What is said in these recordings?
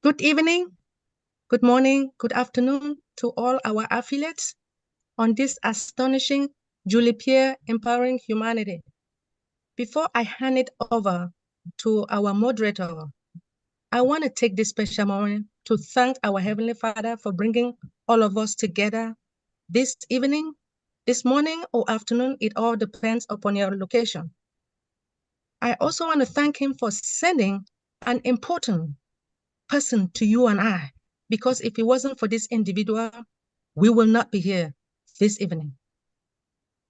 Good evening, good morning, good afternoon to all our affiliates on this astonishing Pierre Empowering Humanity. Before I hand it over to our moderator, I want to take this special moment to thank our Heavenly Father for bringing all of us together this evening, this morning, or afternoon. It all depends upon your location. I also want to thank Him for sending an important person to you and I, because if it wasn't for this individual, we will not be here this evening.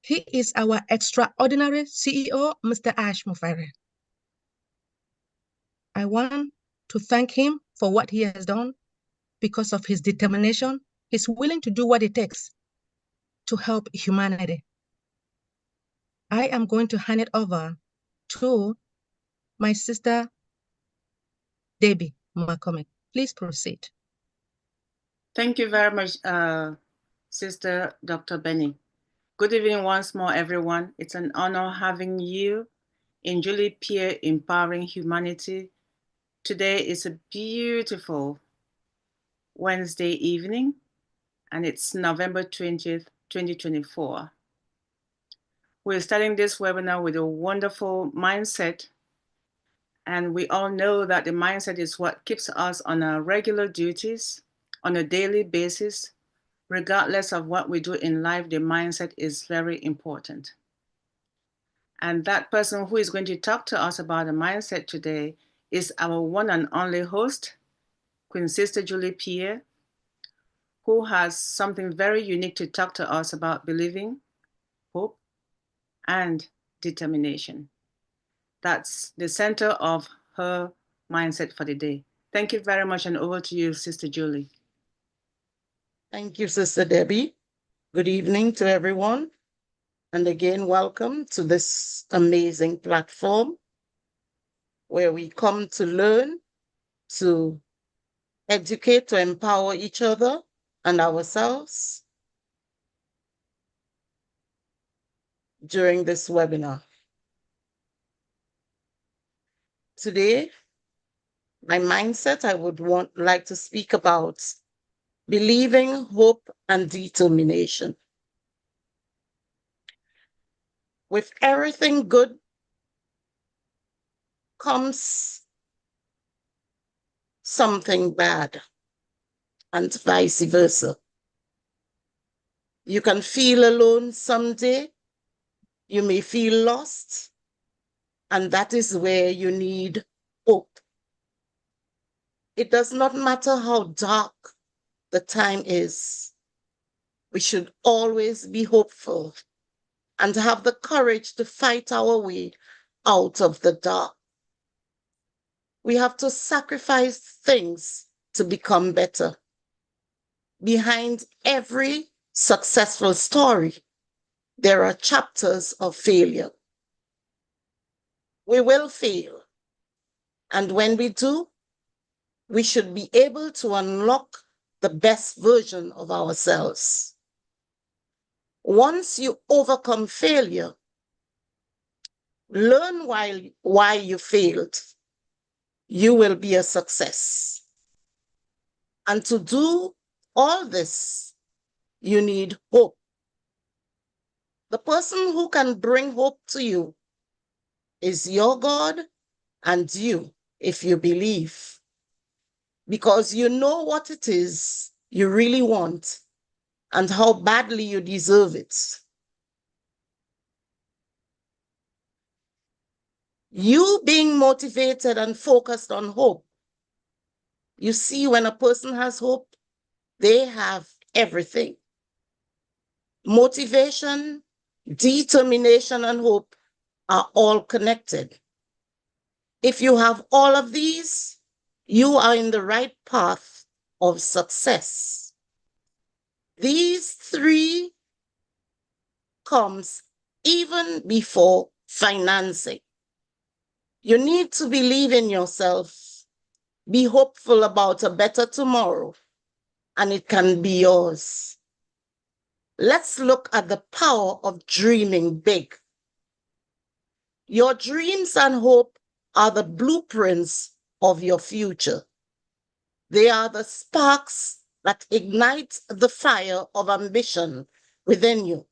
He is our extraordinary CEO, Mr. Ash Mufare. I want to thank him for what he has done because of his determination. He's willing to do what it takes to help humanity. I am going to hand it over to my sister, Debbie McCormick. Please proceed. Thank you very much, Sister Dr. Benny. Good evening once more, everyone. It's an honor having you in Pierre Empowering Humanity. Today is a beautiful Wednesday evening, and it's November 20th, 2024. We're starting this webinar with a wonderful mindset, and we all know that the mindset is what keeps us on our regular duties on a daily basis. Regardless of what we do in life, the mindset is very important. And that person who is going to talk to us about the mindset today is our one and only host, Queen Sister Pierre, who has something very unique to talk to us about believing, hope, and determination. That's the center of her mindset for the day. Thank you very much, and over to you, Sister Julie. Thank you, Sister Debbie. Good evening to everyone. And again, welcome to this amazing platform where we come to learn, to educate, to empower each other and ourselves during this webinar. Today, my mindset, I would like to speak about believing, hope, and determination. With everything good comes something bad, and vice versa. You can feel alone someday, you may feel lost, and that is where you need hope. It does not matter how dark the time is, we should always be hopeful and have the courage to fight our way out of the dark. We have to sacrifice things to become better. Behind every successful story, there are chapters of failure. We will fail, and when we do, we should be able to unlock the best version of ourselves. Once you overcome failure, learn why you failed, you will be a success. And to do all this, you need hope. The person who can bring hope to you is your God and you, if you believe, because you know what it is you really want and how badly you deserve it. You being motivated and focused on hope. You see, when a person has hope, they have everything. Motivation, determination, and hope are all connected. If you have all of these, you are in the right path of success. These three comes even before financing. You need to believe in yourself, be hopeful about a better tomorrow, and it can be yours. Let's look at the power of dreaming big. Your dreams and hope are the blueprints of your future. They are the sparks that ignite the fire of ambition within you.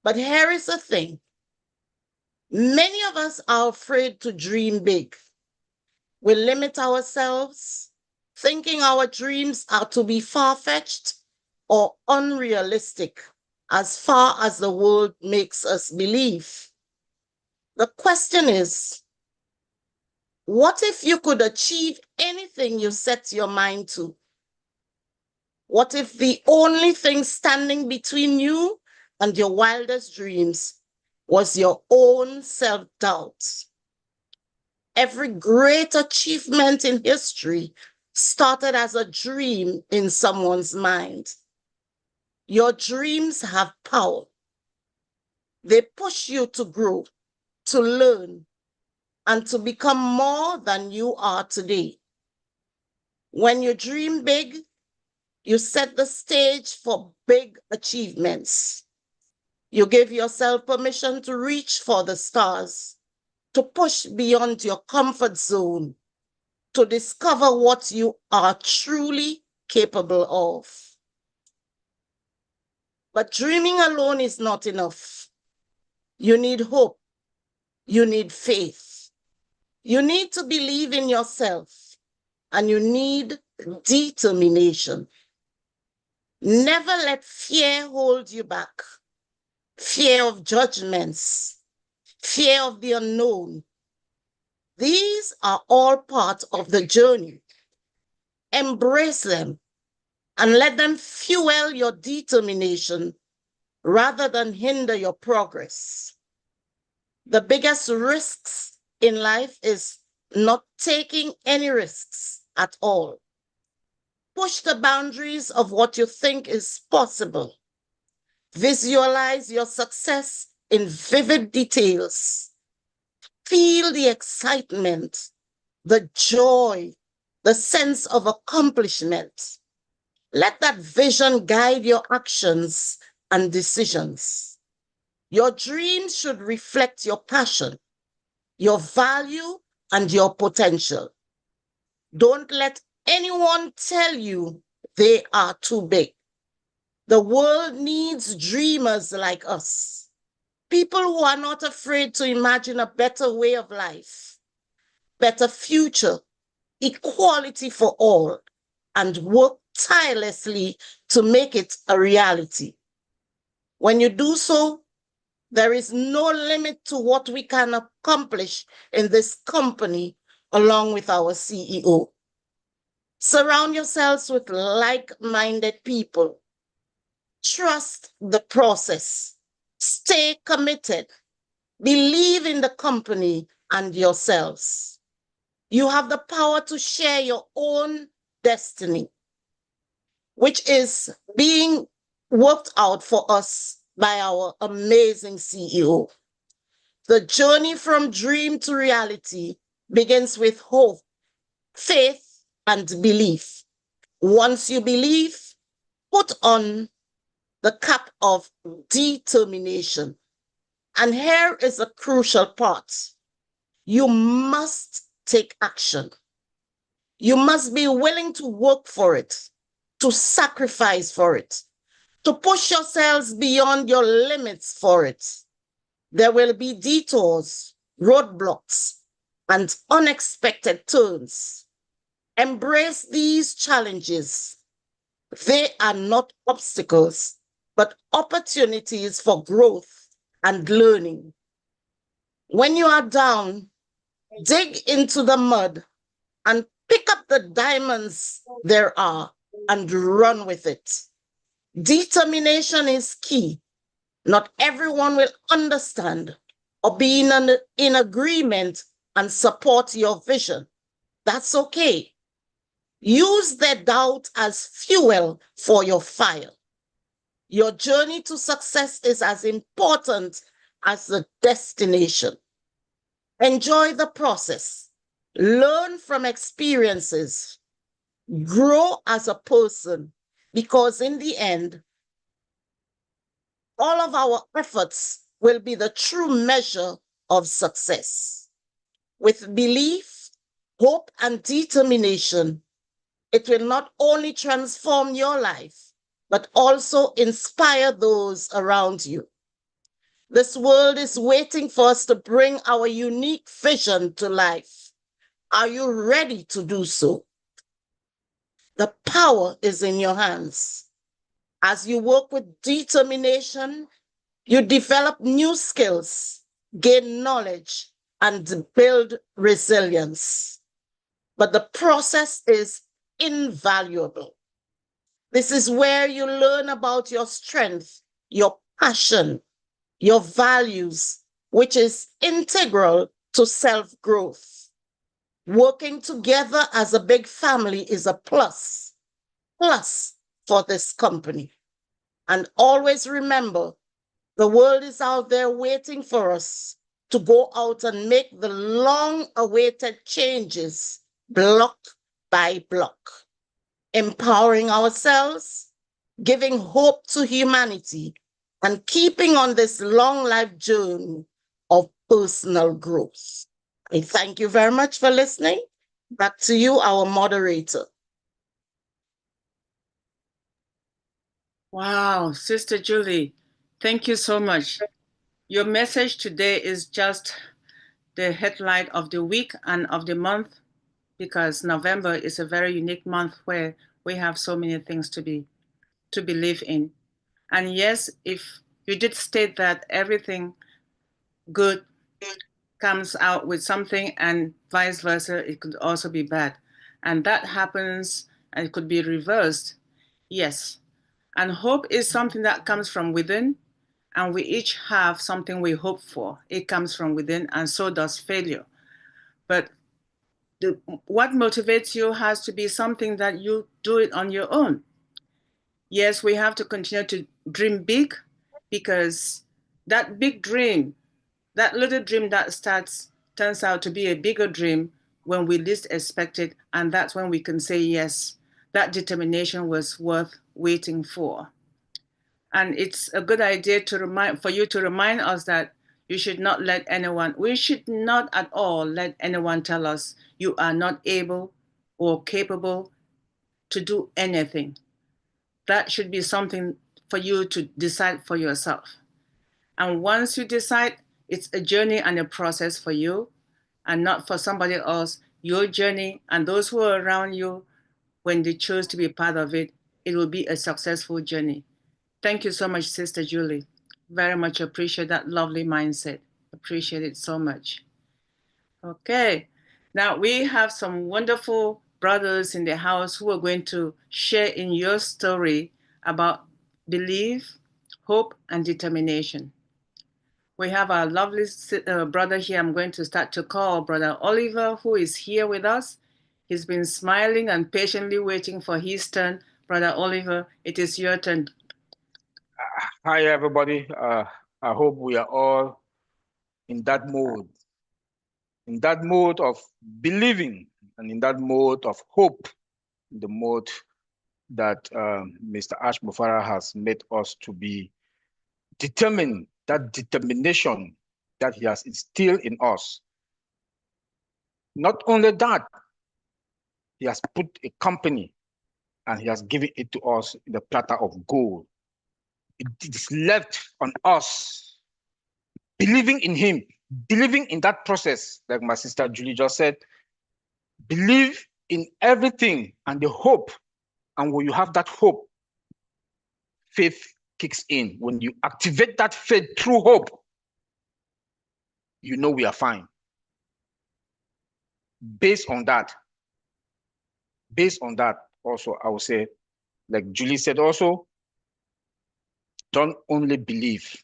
But here is the thing. Many of us are afraid to dream big. We limit ourselves, thinking our dreams are to be far-fetched or unrealistic as far as the world makes us believe. The question is, what if you could achieve anything you set your mind to? What if the only thing standing between you and your wildest dreams was your own self-doubt? Every great achievement in history started as a dream in someone's mind. Your dreams have power. They push you to grow, to learn, and to become more than you are today. When you dream big, you set the stage for big achievements. You give yourself permission to reach for the stars, to push beyond your comfort zone, to discover what you are truly capable of. But dreaming alone is not enough. You need hope. You need faith. You need to believe in yourself, and you need determination. Never let fear hold you back. Fear of judgments, fear of the unknown. These are all part of the journey. Embrace them and let them fuel your determination rather than hinder your progress. The biggest risks in life is not taking any risks at all. Push the boundaries of what you think is possible. Visualize your success in vivid details. Feel the excitement, the joy, the sense of accomplishment. Let that vision guide your actions and decisions. Your dreams should reflect your passion, your value, and your potential. Don't let anyone tell you they are too big. The world needs dreamers like us. People who are not afraid to imagine a better way of life, better future, equality for all, and work tirelessly to make it a reality. When you do so, there is no limit to what we can accomplish in this company along with our CEO. Surround yourselves with like-minded people. Trust the process. Stay committed. Believe in the company and yourselves. You have the power to share your own destiny, which is being worked out for us by our amazing CEO. The journey from dream to reality begins with hope, faith, and belief. Once you believe, put on the cap of determination. And here is a crucial part. You must take action. You must be willing to work for it, to sacrifice for it, to push yourselves beyond your limits for it. There will be detours, roadblocks, and unexpected turns. Embrace these challenges. They are not obstacles, but opportunities for growth and learning. When you are down, dig into the mud and pick up the diamonds there are and run with it. Determination is key. Not everyone will understand or be in agreement and support your vision. That's okay. Use their doubt as fuel for your fire. Your journey to success is as important as the destination. Enjoy the process. Learn from experiences. Grow as a person, because in the end, all of our efforts will be the true measure of success. With belief, hope, and determination, It will not only transform your life, but also inspire those around you. This world is waiting for us to bring our unique vision to life. Are you ready to do so? The power is in your hands. As you work with determination, you develop new skills, gain knowledge, and build resilience. But the process is invaluable. This is where you learn about your strength, your passion, your values, which is integral to self-growth. Working together as a big family is a plus for this company. And always remember, the world is out there waiting for us to go out and make the long-awaited changes block by block, empowering ourselves, giving hope to humanity, and keeping on this long life journey of personal growth. I thank you very much for listening. Back to you, our moderator. Wow, Sister Julie, thank you so much. Your message today is just the headlight of the week and of the month, because November is a very unique month where we have so many things to believe in. And yes, if you did state that everything good comes out with something and vice versa, it could also be bad. And that happens and it could be reversed. Yes. And hope is something that comes from within, and we each have something we hope for. It comes from within, and so does failure. But what motivates you has to be something that you do it on your own. Yes, we have to continue to dream big, because that big dream, that little dream that starts, turns out to be a bigger dream when we least expect it. And that's when we can say, yes, that determination was worth waiting for. And it's a good idea for you to remind us that we should not at all let anyone tell us you are not able or capable to do anything. That should be something for you to decide for yourself. And once you decide, it's a journey and a process for you, and not for somebody else. Your journey and those who are around you, when they choose to be part of it, it will be a successful journey. Thank you so much, Sister Julie. Very much appreciate that lovely mindset. Appreciate it so much. Okay, now we have some wonderful brothers in the house who are going to share in your story about belief, hope, and determination. We have our lovely brother here. I'm going to start to call Brother Oliver, who is here with us. He's been smiling and patiently waiting for his turn. Brother Oliver, it is your turn. Hi, everybody. I hope we are all in that mode of believing, and in that mode of hope, the mode that Mr. Ash Mufara has made us to be determined, that determination that he has instilled in us. Not only that, he has put a company and he has given it to us in the platter of gold. It is left on us believing in him, believing in that process, like my sister Julie just said. Believe in everything and the hope. And when you have that hope, faith kicks in. When you activate that faith through hope, you know we are fine. Based on that, also, I would say, like Julie said also, don't only believe,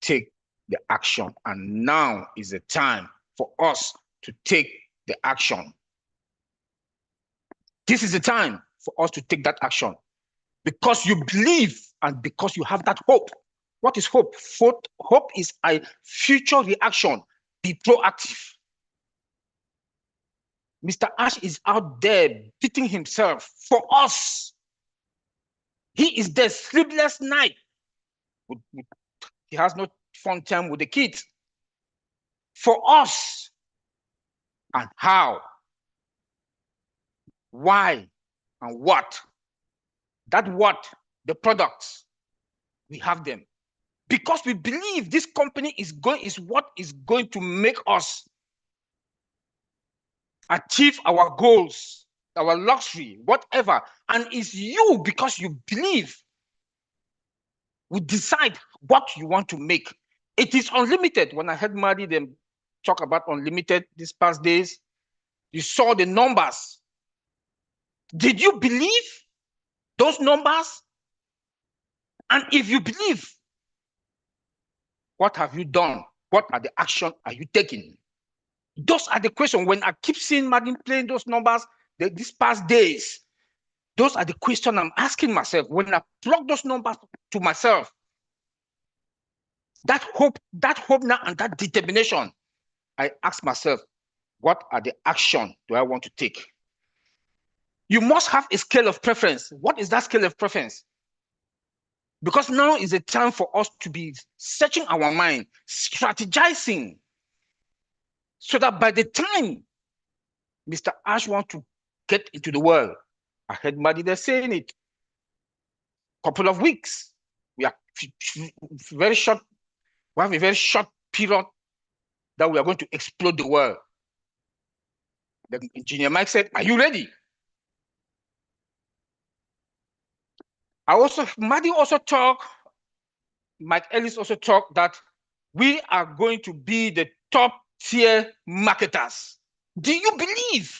take the action. And now is the time for us to take the action. This is the time for us to take that action, because you believe and because you have that hope. What is hope? Hope is a future reaction. Be proactive. Mr. Ash is out there beating himself for us. He is there sleepless night. He has no fun time with the kids. For us. And how? Why? And what? That what? The products, we have them. Because we believe this company is what is going to make us achieve our goals, our luxury, whatever. And it's you, because you believe, we decide what you want to make. It is unlimited. When I heard Madi them talk about unlimited these past days, you saw the numbers. Did you believe those numbers? And if you believe, what have you done? What are the action are you taking? Those are the questions. When I keep seeing Martin playing those numbers these past days, those are the questions I'm asking myself. When I plug those numbers to myself, that hope now and that determination, I ask myself, what are the action do I want to take? You must have a scale of preference. What is that scale of preference? Because now is a time for us to be searching our mind, strategizing, so that by the time Mr. Ash wants to get into the world, I heard Madi there saying it, couple of weeks. We are very short, we have a very short period that we are going to explode the world. The engineer Mike said, are you ready? Madi also talked, Mike Ellis also talked that we are going to be the top tier marketers. Do you believe?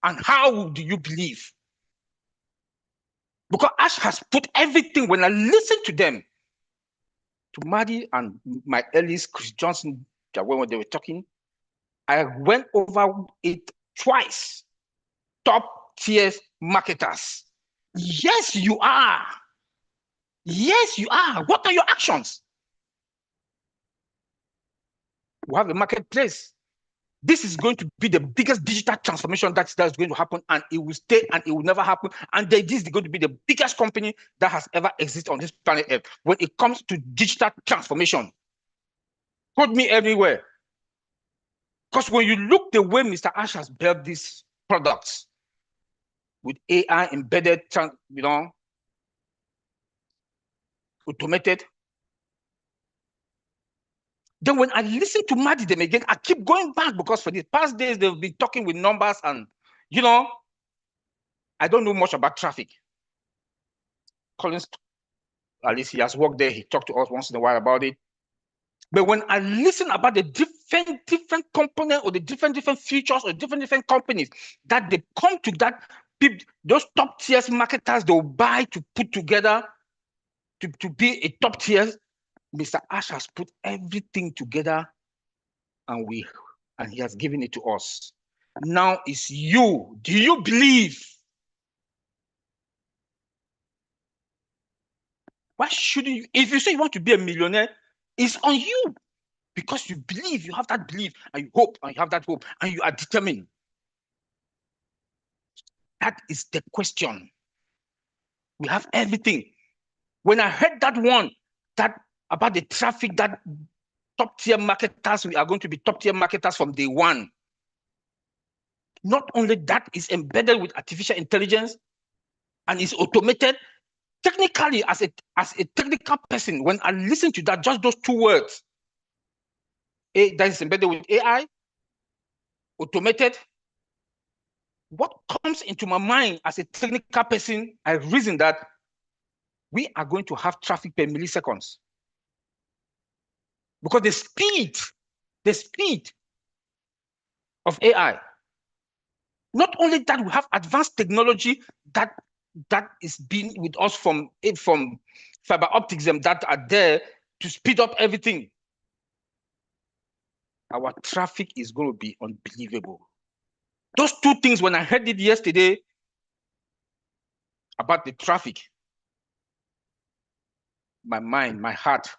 And how do you believe? Because Ash has put everything. When I listen to them, to Madi and Mike Ellis, Chris Johnson, when they were talking, I went over it twice. Top tier marketers. Yes, you are. Yes, you are. What are your actions? We have a marketplace. This is going to be the biggest digital transformation that's going to happen, and it will stay and it will never happen. And this is going to be the biggest company that has ever existed on this planet Earth when it comes to digital transformation. Quote me everywhere. Because when you look the way Mr. Ash has built these products with AI embedded, automated. Then when I listen to Madi them again, I keep going back, because for the past days, they've been talking with numbers and, I don't know much about traffic. Collins, at least he has worked there. He talked to us once in a while about it. But when I listen about the different components or the different features or different companies that they come to, that those top tier marketers, they'll buy to put together to be a top tier, Mr. Ash has put everything together and he has given it to us. Now it's you. Do you believe? Why shouldn't you? If you say you want to be a millionaire, it's on you, because you believe, you have that belief, and you hope, and you have that hope, and you are determined. That is the question. We have everything. When I heard that one, that about the traffic, that top tier marketers, we are going to be top tier marketers from day one. Not only that, is embedded with artificial intelligence and is automated. Technically, as a technical person, when I listen to that, just those two words, that is embedded with AI, automated, what comes into my mind as a technical person, I reason that we are going to have traffic per milliseconds. Because the speed of AI, not only that, we have advanced technology that is being with us from fiber optics that are there to speed up everything. Our traffic is going to be unbelievable. Those two things, when I heard it yesterday about the traffic, my mind, my heart,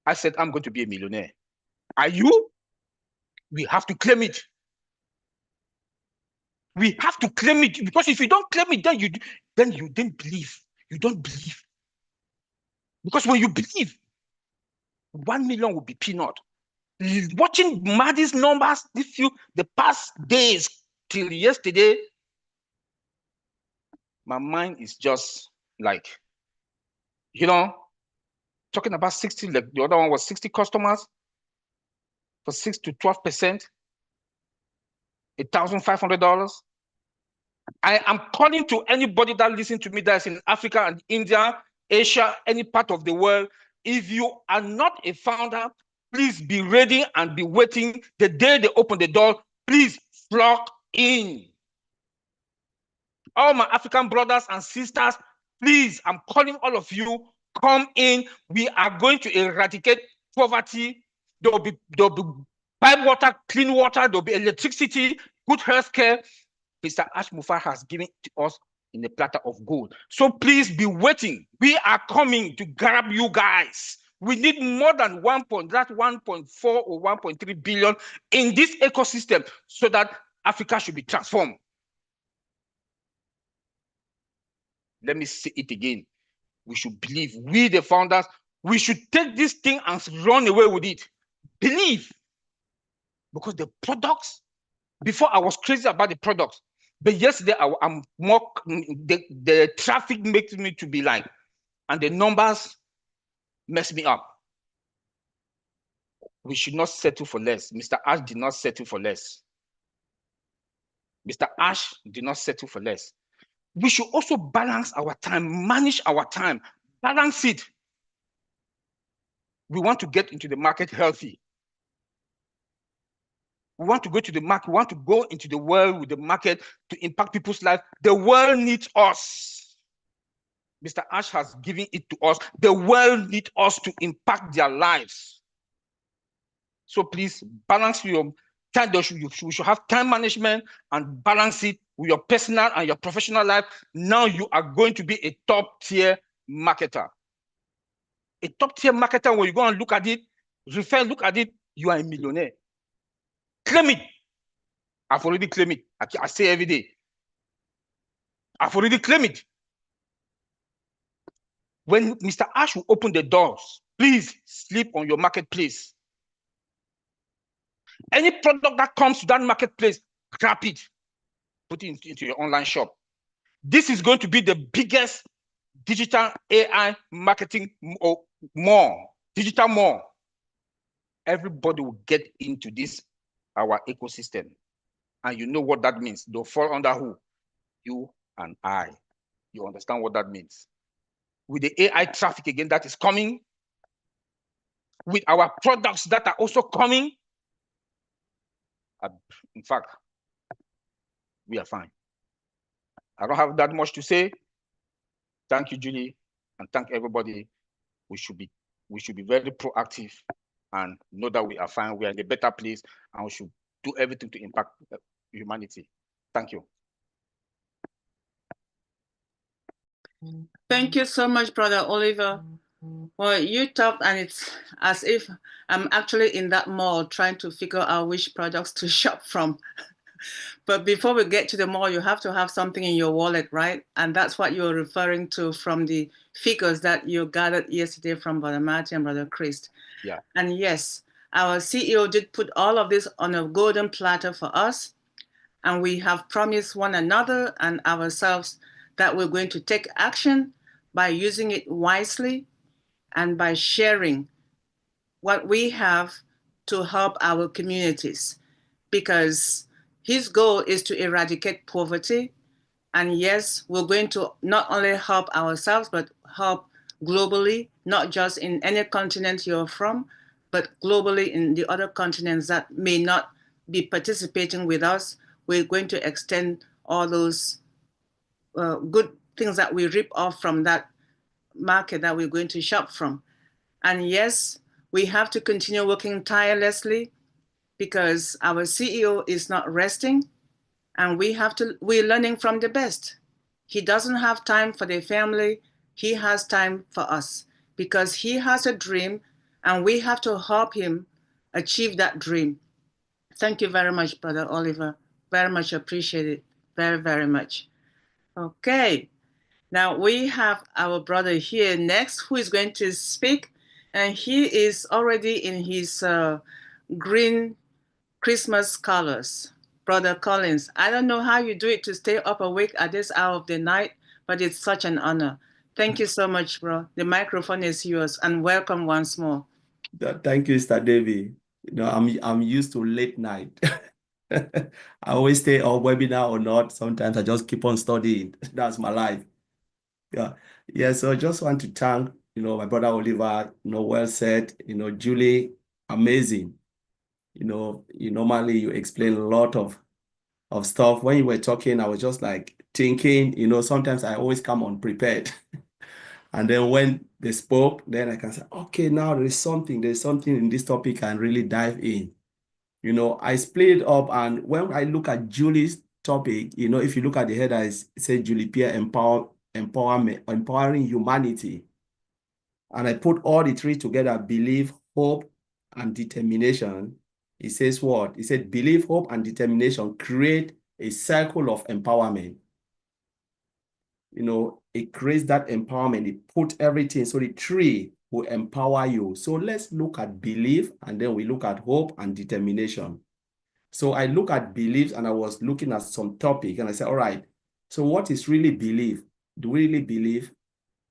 I said, I'm going to be a millionaire. Are you? We have to claim it. We have to claim it, because if you don't claim it, then you didn't believe. You don't believe. Because when you believe, 1 million will be peanut. Watching Maddie's numbers, the past days till yesterday, my mind is just like, talking about 60, like the other one was 60 customers for 6 to 12%, $1,500. I am calling to anybody that listens to me that's in Africa and India, Asia, any part of the world. If you are not a founder, please be ready and be waiting. The day they open the door, please flock in. All my African brothers and sisters, please, I'm calling all of you, come in. We are going to eradicate poverty. There'll be pipe water, clean water, there'll be electricity, good health care. Mr. Ash Mufara has given to us in a platter of gold. So please be waiting. We are coming to grab you guys. We need more than 1.4 or 1.3 billion in this ecosystem so that Africa should be transformed. Let me say it again. We should believe. We, the founders, we should take this thing and run away with it. Believe. Because the products, before I was crazy about the products, but yesterday I'm more, the traffic makes me to be like, and the numbers mess me up. We should not settle for less. Mr. Ash did not settle for less. Mr. Ash did not settle for less. We should also balance our time, manage our time, balance it. We want to get into the market healthy. We want to go to the market. We want to go into the world with the market to impact people's lives. The world needs us. Mr. Ash has given it to us. The world needs us to impact their lives. So please balance your time. We should have time management and balance it with your personal and your professional life. Now you are going to be a top tier marketer. A top tier marketer, when you go and look at it, look at it, you are a millionaire. Claim it. I've already claimed it. I say every day. I've already claimed it. When Mr. Ash will open the doors, please sleep on your marketplace. Any product that comes to that marketplace, grab it, put it into your online shop. This is going to be the biggest digital AI marketing mall, digital mall. Everybody will get into this, our ecosystem. And you know what that means. They'll fall under who? You and I. You understand what that means. With the AI traffic again that is coming, with our products that are also coming, in fact, we are fine. I don't have that much to say. Thank you, Julie, and thank everybody. We should be very proactive and know that we are fine. We are in a better place, and we should do everything to impact humanity. Thank you. Thank you so much, Brother Oliver. Well, you talked, and it's as if I'm actually in that mall trying to figure out which products to shop from. But before we get to the mall, you have to have something in your wallet, right? And that's what you're referring to from the figures that you gathered yesterday from Brother Martin and Brother Chris. Yeah. And yes, our CEO did put all of this on a golden platter for us. And we have promised one another and ourselves that we're going to take action by using it wisely and by sharing what we have to help our communities. Because his goal is to eradicate poverty. And yes, we're going to not only help ourselves, but help globally, not just in any continent you're from, but globally in the other continents that may not be participating with us. We're going to extend all those good things that we rip off from that market that we're going to shop from. And yes, we have to continue working tirelessly because our CEO is not resting, and we're learning from the best. He doesn't have time for the family. He has time for us because he has a dream, and we have to help him achieve that dream. Thank you very much, Brother Oliver. Very much appreciated. Very, very much. Okay. Now we have our brother here next who is going to speak, and he is already in his green Christmas colors. Brother Collins, I don't know how you do it to stay up awake at this hour of the night, but it's such an honor. Thank you so much, bro. The microphone is yours, and welcome once more. Thank you, Mr. Davy. You know, I'm used to late night. I always stay on webinar or not. Sometimes I just keep on studying. That's my life. Yeah. So I just want to thank, my brother Oliver, well said, Julie, amazing. Normally you explain a lot of stuff. When you were talking, I was just like thinking, sometimes I always come unprepared. And then when they spoke, then I can say, okay, now there's something in this topic I can really dive in. I split it up, and when I look at Julie's topic, if you look at the header, it says Julie Pierre empowering humanity. And I put all the three together: belief, hope, and determination. It says what? It said belief, hope, and determination create a cycle of empowerment. It creates that empowerment. It puts everything. So the tree will empower you. So let's look at belief, and then we look at hope and determination. So I look at beliefs, and I was looking at some topic, and I said, all right, so what is really belief? Do we really believe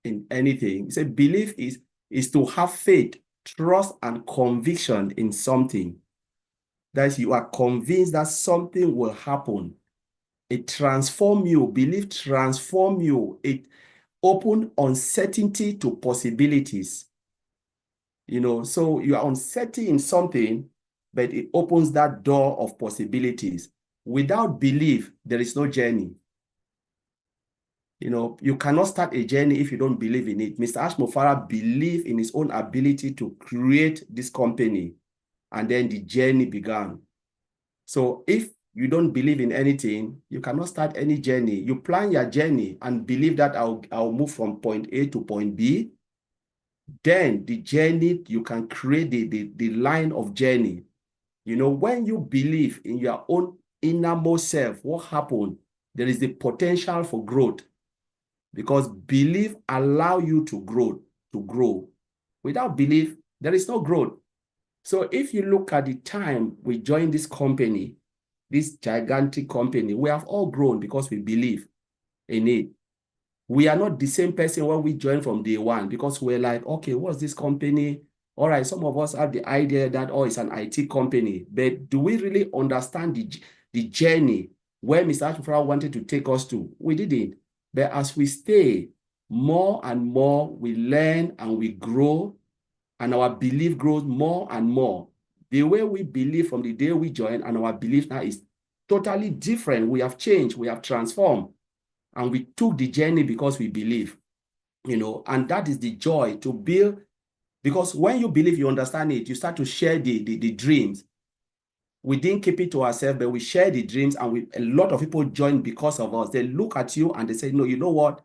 in anything? He said belief is to have faith, trust, and conviction in something. That is, you are convinced that something will happen. It transforms you. Belief transforms you. It opens uncertainty to possibilities. So you are uncertain in something, but it opens that door of possibilities. Without belief, there is no journey. You cannot start a journey if you don't believe in it. Mr. Ashmofara believed in his own ability to create this company, and then the journey began. So if you don't believe in anything, you cannot start any journey. You plan your journey and believe that I'll move from point A to point B. Then the journey, you can create the line of journey. When you believe in your own innermost self, what happened? There is the potential for growth, because belief allows you to grow. Without belief, there is no growth. So if you look at the time we joined this company, this gigantic company, we have all grown because we believe in it. We are not the same person when we joined from day one, because we're like, okay, what's this company? All right, some of us have the idea that, oh, it's an IT company, but do we really understand the journey where Mr. Ashmofara wanted to take us to? We didn't. But as we stay, more and more, we learn and we grow, and our belief grows more and more. The way we believe from the day we joined and our belief now is totally different. We have changed, we have transformed, and we took the journey because we believe, and that is the joy to build. Because when you believe, you understand it, you start to share the dreams. We didn't keep it to ourselves, but we share the dreams, and a lot of people join because of us. They look at you and they say, no, you know what?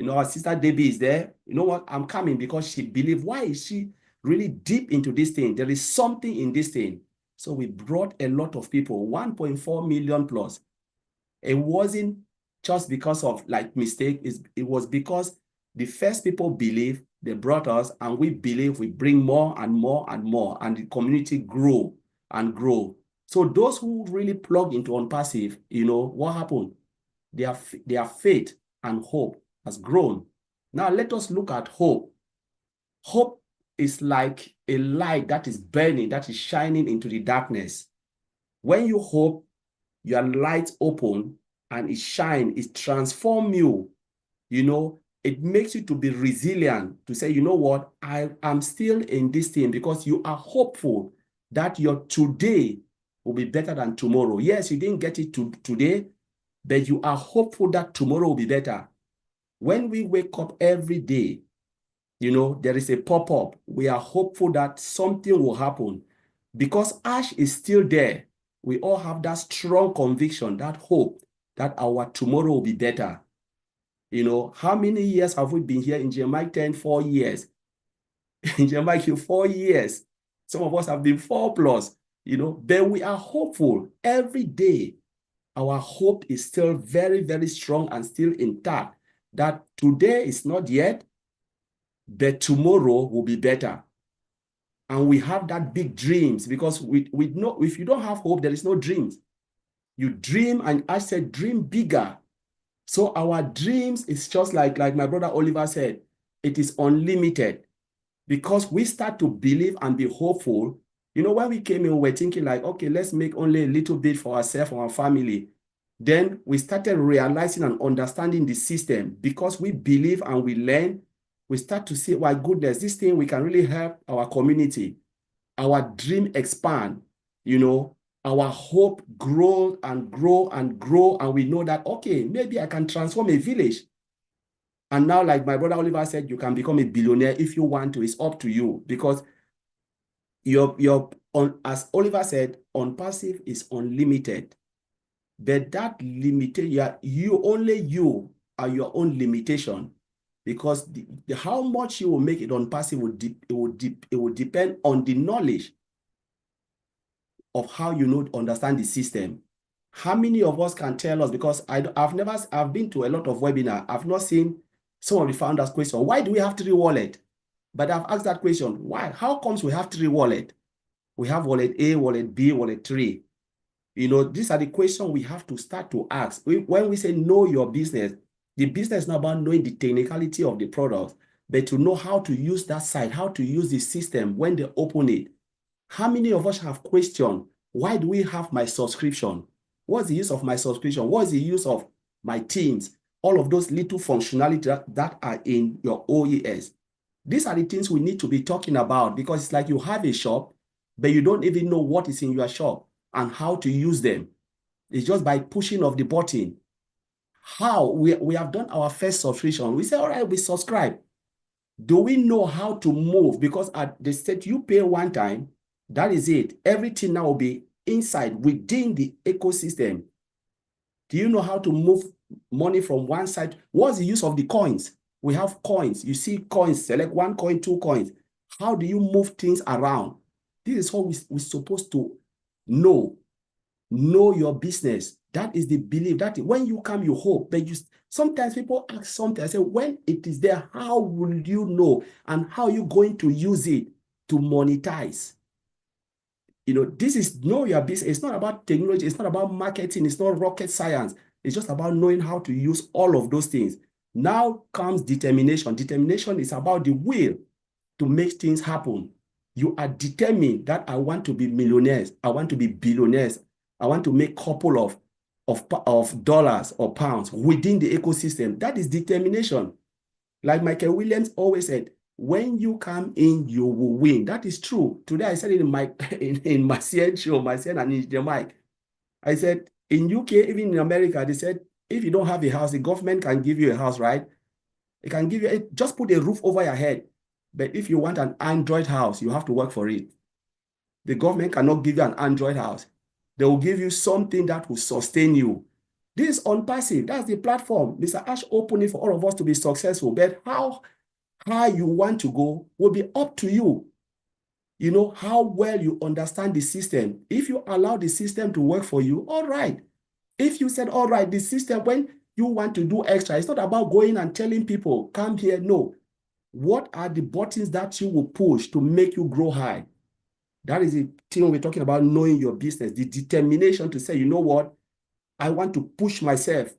Our sister Debbie is there. You know what? I'm coming because she believes. Why is she really deep into this thing? There is something in this thing. So we brought a lot of people, 1.4 million plus. It wasn't just because of mistake. It was because the first people believe, they brought us, and we believe, we bring more and more and more, and the community grow and grow. So those who really plug into OnPassive, what happened? Their faith and hope has grown. Now let us look at hope. Hope is like a light that is burning, that is shining into the darkness. When you hope, your light open and it shines, it transforms you. It makes you to be resilient, to say, you know what, I am still in this thing, because you are hopeful that your today will be better than tomorrow. Yes, you didn't get it today, but you are hopeful that tomorrow will be better. When we wake up every day, there is a pop-up. We are hopeful that something will happen. Because ash is still there, we all have that strong conviction, that hope, that our tomorrow will be better. How many years have we been here in GMI 10? 4 years. In GMI 4 years. Some of us have been 4+, but we are hopeful every day. Our hope is still very, very strong and still intact, that today is not yet, but tomorrow will be better. and we have that big dreams, because we know if you don't have hope, there is no dreams. You dream, and I said, dream bigger. So our dreams is just like my brother Oliver said, it is unlimited, because we start to believe and be hopeful. You know, when we came in, we were thinking like, okay, let's make only a little bit for ourselves, for our family. Then we started realizing and understanding the system, because we believe and we learn. We start to say, why goodness, this thing, we can really help our community. Our dream expand, you know, our hope grow and grow and grow. And we know that, okay, maybe I can transform a village. And now, like my brother Oliver said, you can become a billionaire if you want to. It's up to you, because as Oliver said, on passive is unlimited. But that limitation, you are your own limitation, because how much you will make it on passive it will depend on the knowledge of how you understand the system. How many of us can tell us? Because I've been to a lot of webinars. I've not seen some of the founders question, why do we have 3 wallets? But I've asked that question, why? How comes we have 3 wallets? We have wallet A, wallet B, wallet 3. You know, these are the questions we have to start to ask. When we say know your business, the business is not about knowing the technicality of the product, but to know how to use that site, how to use the system when they open it. How many of us have questioned, why do we have my subscription? What's the use of my subscription? What is the use of my teams? All of those little functionality that are in your OES. These are the things we need to be talking about, because it's like you have a shop, but you don't even know what is in your shop and how to use them. It's just by pushing of the button. How? We have done our first subscription. We say, all right, we subscribe. Do we know how to move? Because at the state you pay one time, that is it. Everything now will be inside, within the ecosystem. Do you know how to move money from one side? What's the use of the coins? We have coins. You see coins, select 1 coin, 2 coins. How do you move things around? This is what we're supposed to know. Know your business. That is the belief. That when you come, you hope. But sometimes people ask something. I say, when it is there, how will you know? And how are you going to use it to monetize? You know, this is know your business. It's not about technology. It's not about marketing. It's not rocket science. It's just about knowing how to use all of those things. Now comes determination. Determination is about the will to make things happen. You are determined that I want to be millionaires. I want to be billionaires. I want to make a couple of dollars or pounds within the ecosystem. That is determination. Like Michael Williams always said, when you come in, you will win. That is true. Today I said it in Marcien show, Marcien and in the mic. I said, in UK, even in America, they said, if you don't have a house, the government can give you a house, right? It can give you, just put a roof over your head. But if you want an Android house, you have to work for it. The government cannot give you an Android house. They will give you something that will sustain you. This is on passive. That's the platform. Mr. Ash opened it for all of us to be successful. But how high you want to go will be up to you. You know, how well you understand the system. If you allow the system to work for you, all right. If you said, all right, the system, when you want to do extra, it's not about going and telling people, come here. No. What are the buttons that you will push to make you grow high? That is the thing we're talking about, knowing your business, the determination to say, you know what? I want to push myself.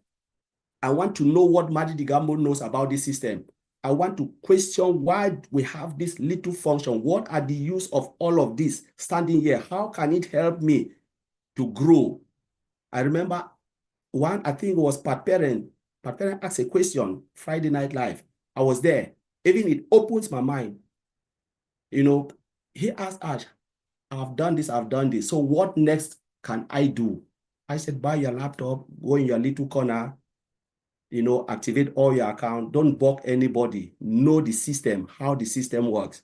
I want to know what Madi Digambo knows about this system. I want to question why we have this little function. What are the use of all of this standing here? How can it help me to grow? I remember one, I think it was Pat Parent. Pat Parent asked a question, Friday Night Live. I was there. Even it opens my mind. You know, he asked Ash, I've done this. So what next can I do? I said, buy your laptop, go in your little corner, you know, activate all your account. Don't bug anybody. Know the system, how the system works.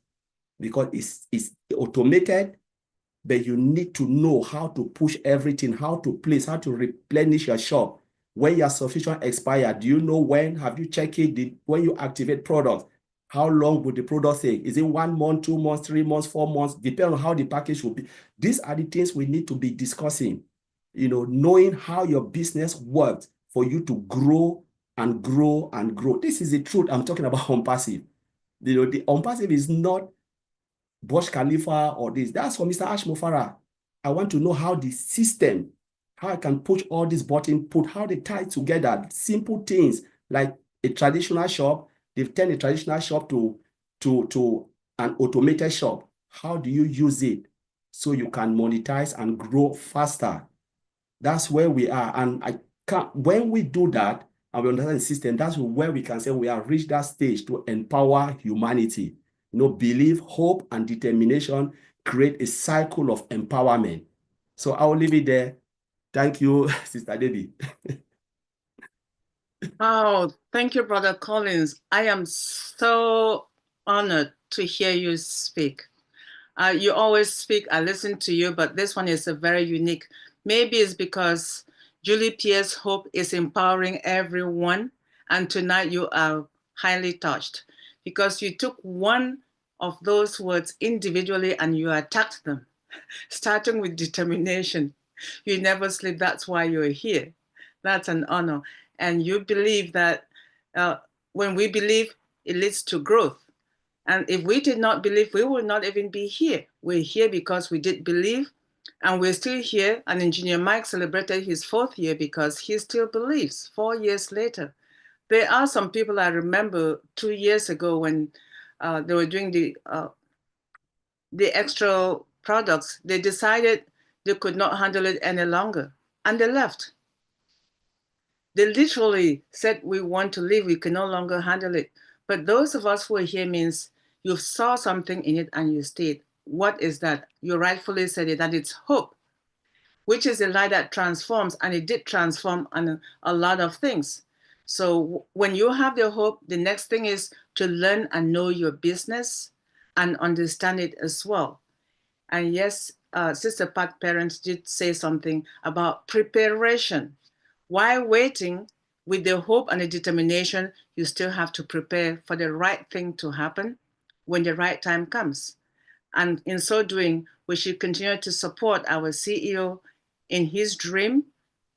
Because it's automated, but you need to know how to push everything, how to place, how to replenish your shop. When your subscription expires, do you know when? Have you checked it? When you activate products, how long would the product take? Is it 1 month, 2 months, 3 months, 4 months? Depending on how the package will be. These are the things we need to be discussing. You know, knowing how your business works for you to grow and grow and grow. This is the truth I'm talking about on passive. You know, the on passive is not Burj Khalifa or this. That's for Mr. Ash Mufara. I want to know how the system, how I can push all these buttons, how they tie together. Simple things like a traditional shop. They've turned a traditional shop to an automated shop. How do you use it so you can monetize and grow faster? That's where we are. And when we do that and we understand the system, that's where we can say we have reached that stage to empower humanity. Belief, hope, and determination create a cycle of empowerment. So I'll leave it there. Thank you, Sister Debbie. Oh, thank you, Brother Collins. I am so honored to hear you speak. You always speak, I listen to you, but this one is a very unique. Maybe it's because Julie Pierre's hope is empowering everyone, and tonight you are highly touched because you took one of those words individually and you attacked them, starting with determination. You never sleep, that's why you're here. That's an honor. And you believe that when we believe, it leads to growth. And if we did not believe, we would not even be here. We're here because we did believe, and we're still here. And Engineer Mike celebrated his 4th year because he still believes 4 years later. There are some people I remember 2 years ago when they were doing the extra products. They decided they could not handle it any longer, and they left. They literally said, we want to leave, we can no longer handle it. But those of us who are here means you saw something in it and you stayed. What is that? You rightfully said it, that it's hope, which is a light that transforms, and it did transform on a lot of things. So when you have the hope, the next thing is to learn and know your business and understand it as well. And yes, Sister Pat Parents did say something about preparation. While waiting, with the hope and the determination, you still have to prepare for the right thing to happen when the right time comes. And in so doing, we should continue to support our CEO in his dream,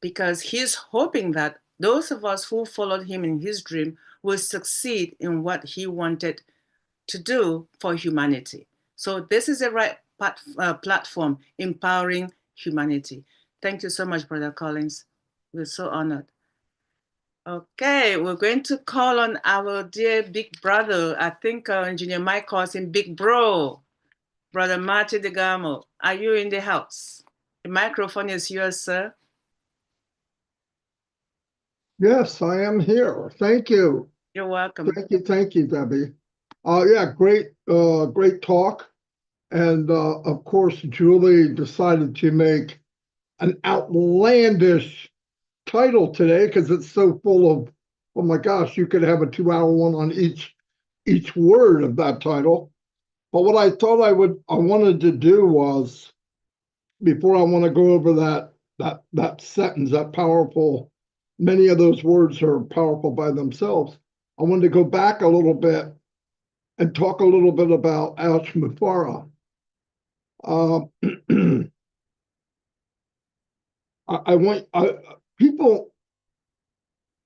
because he's hoping that those of us who followed him in his dream will succeed in what he wanted to do for humanity. So this is the right platform, empowering humanity. Thank you so much, Brother Collins. We're so honored. Okay, we're going to call on our dear big brother. I think Engineer Mike calls him Big Bro, Brother Marty DeGamo. Are you in the house? The microphone is yours, sir. Yes, I am here. Thank you. You're welcome. Thank you, Debbie. Yeah, great talk. And of course, Julie decided to make an outlandish title today because it's so full of, oh my gosh, you could have a 2-hour one on each word of that title. But what I thought I wanted to do was, before I want to go over that sentence, that powerful, many of those words are powerful by themselves. I wanted to go back a little bit and talk a little bit about Ash Mufara. I want people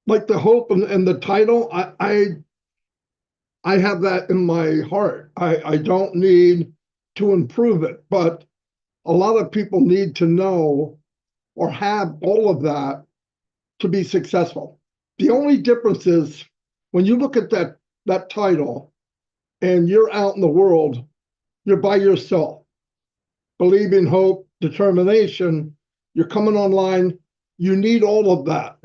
like the hope and the title. I have that in my heart. I don't need to improve it, but a lot of people need to know or have all of that to be successful. The only difference is when you look at that title and you're out in the world, you're by yourself. Believing, hope, determination, you're coming online, you need all of that.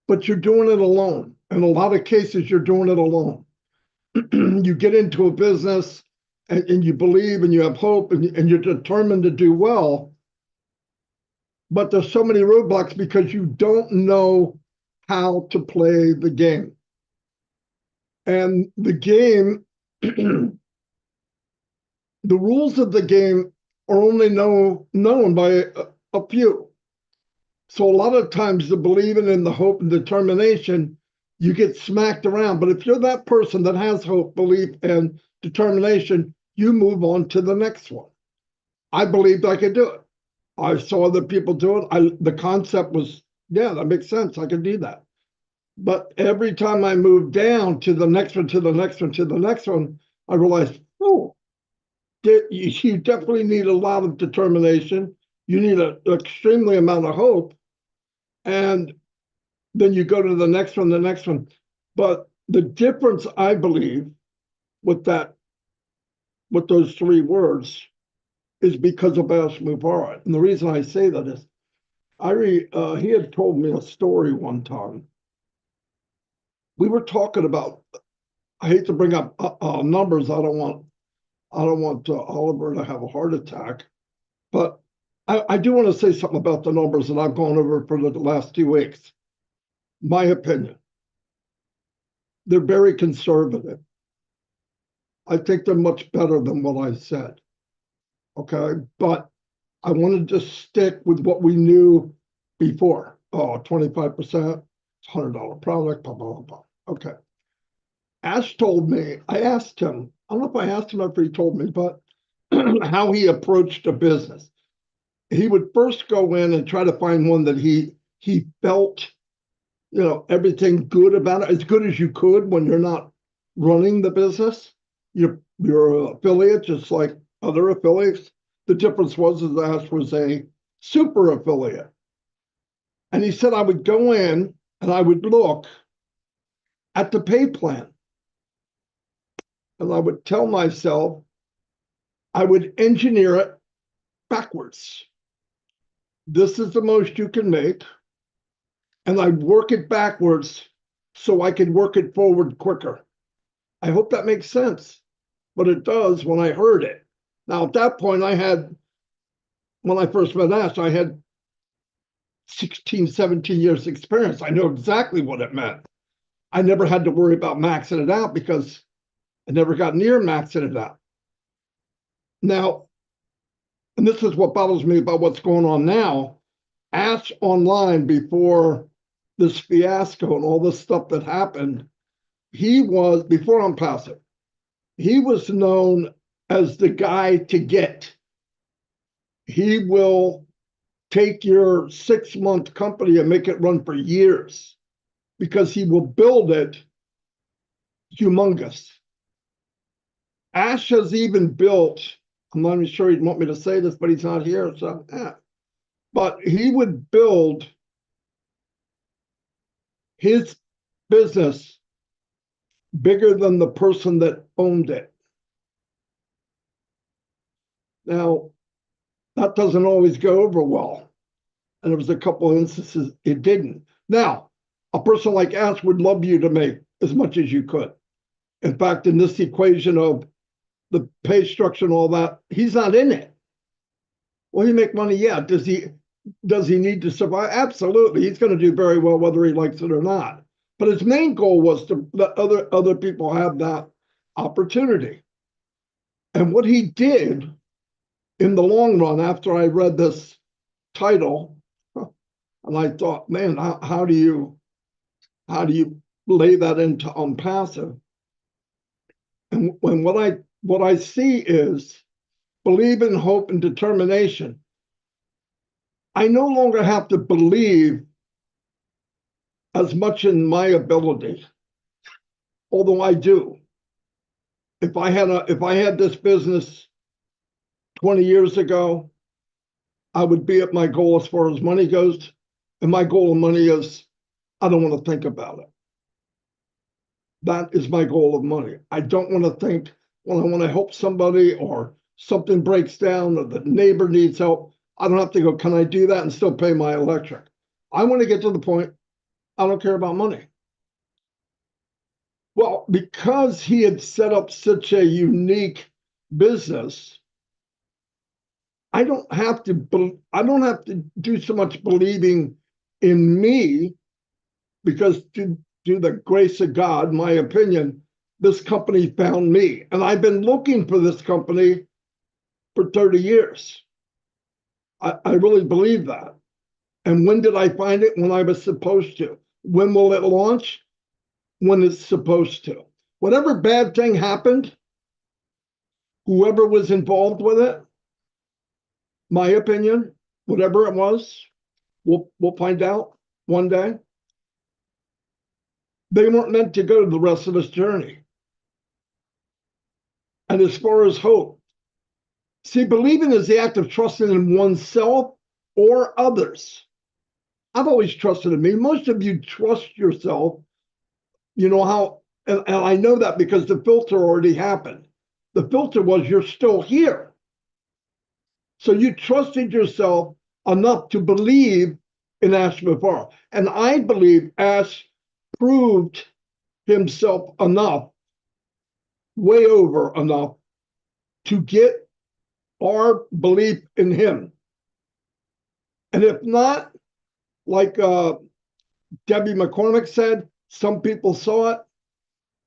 But you're doing it alone. In a lot of cases, you're doing it alone. You get into a business and you believe and you have hope and you're determined to do well. But there's so many roadblocks because you don't know how to play the game. And the game, the rules of the game are only known by a few. So a lot of times the believing in the hope and determination, you get smacked around. But if you're that person that has hope, belief, and determination, you move on to the next one. I believed I could do it. I saw other people do it. The concept was, yeah, that makes sense. I could do that. But every time I moved down to the next one, to the next one, to the next one, I realized, oh, you definitely need a lot of determination. You need an extremely amount of hope. And then you go to the next one, the next one. But the difference, I believe, with those three words is because of Ash Mubarak. And the reason I say that is he had told me a story one time. We were talking about, I hate to bring up numbers. I don't want Oliver to have a heart attack, but I do want to say something about the numbers that I've gone over for the last 2 weeks. My opinion, they're very conservative. I think they're much better than what I said. Okay, but I wanted to stick with what we knew before. Oh, 25%, $100 product, blah, blah, blah. Okay. Ash told me, I asked him, I don't know if I asked him after he told me, but how he approached a business. He would first go in and try to find one that he felt, everything good about it, as good as you could when you're not running the business. You're an affiliate, just like other affiliates. The difference was that Ash was a super affiliate. And he said I would go in and I would look at the pay plan. And I would tell myself I would engineer it backwards. This is the most you can make. And I'd work it backwards so I could work it forward quicker. I hope that makes sense. But it does when I heard it. Now, at that point, when I first met Ash, I had 16, 17 years experience. I know exactly what it meant. I never had to worry about maxing it out because I never got near maxing it out. Now, and this is what bothers me about what's going on now. Ash online, before this fiasco and all this stuff that happened, before I'm passive, he was known as the guy to get. He will take your 6-month company and make it run for years because he will build it humongous. Ash has even built, I'm not even sure he'd want me to say this, but he's not here, so but he would build his business bigger than the person that owned it. Now, that doesn't always go over well. And there was a couple of instances it didn't. Now, a person like Ash would love you to make as much as you could. In fact, in this equation of the pay structure and all that, he's not in it. Will he make money? Yeah. Does he need to survive? Absolutely. He's going to do very well whether he likes it or not. But his main goal was to let other people have that opportunity. And what he did in the long run, after I read this title, and I thought, man, how do you lay that into passive? And when what I see is believe in hope and determination. I no longer have to believe as much in my ability, although I do. If I had this business 20 years ago, I would be at my goal as far as money goes. And my goal of money is I don't want to think about it. That is my goal of money. I don't want to think when I want to help somebody or something breaks down or the neighbor needs help. I don't have to go, can I do that and still pay my electric? I want to get to the point, I don't care about money. Well, because he had set up such a unique business, I don't have to do so much believing in me, because through the grace of God, my opinion, this company found me. And I've been looking for this company for 30 years. I really believe that. And when did I find it? When I was supposed to. When will it launch? When it's supposed to. Whatever bad thing happened, whoever was involved with it, my opinion, whatever it was, we'll find out one day. They weren't meant to go the rest of this journey. And as far as hope, See, believing is the act of trusting in oneself or others. I've always trusted in me. Most of you trust yourself. You know how, and I know that because the filter already happened. The filter was you're still here. So you trusted yourself enough to believe in Ash Mufara. And I believe Ash proved himself enough, way over enough, to get our belief in him. And if not, like Debbie McCormick said, some people saw it,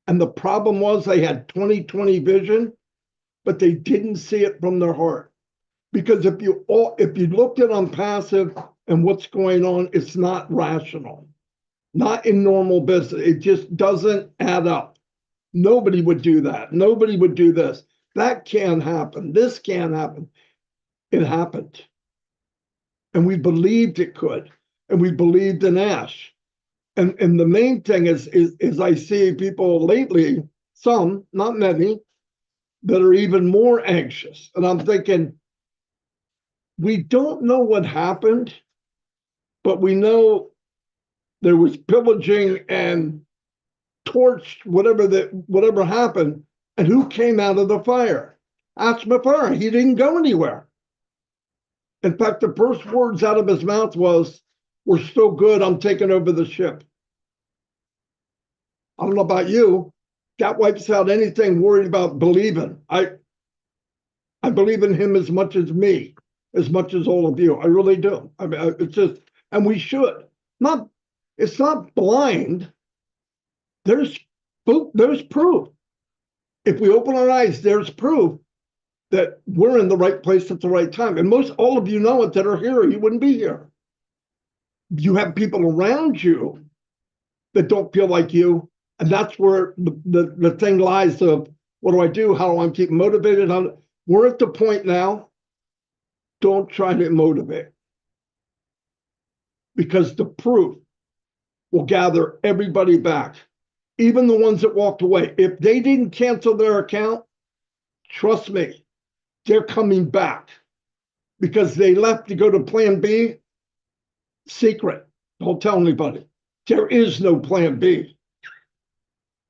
and the problem was they had 20/20 vision, but they didn't see it from their heart. Because if you looked at on passive and what's going on, it's not rational, not in normal business. It just doesn't add up. Nobody would do that. Nobody would do this. That can't happen. This can't happen. It happened. And we believed it could. And we believed in Ash. And the main thing is I see people lately, some, not many, that are even more anxious. And I'm thinking, we don't know what happened, but we know there was pillaging and torched whatever happened. And who came out of the fire? Ash Mufara. He didn't go anywhere. In fact, the first words out of his mouth was, "We're so good, I'm taking over the ship." I don't know about you. That wipes out anything worried about believing. I believe in him as much as me, as much as all of you. I really do. I mean, it's just, and we should. It's not blind. There's proof. If we open our eyes, there's proof that we're in the right place at the right time. And all of you know it that are here, you wouldn't be here. You have people around you that don't feel like you. And that's where the thing lies of, what do I do? How do I keep motivated? We're at the point now, don't try to motivate. Because the proof will gather everybody back. Even the ones that walked away. If they didn't cancel their account, trust me, they're coming back. Because they left to go to plan B, secret. Don't tell anybody. There is no plan B.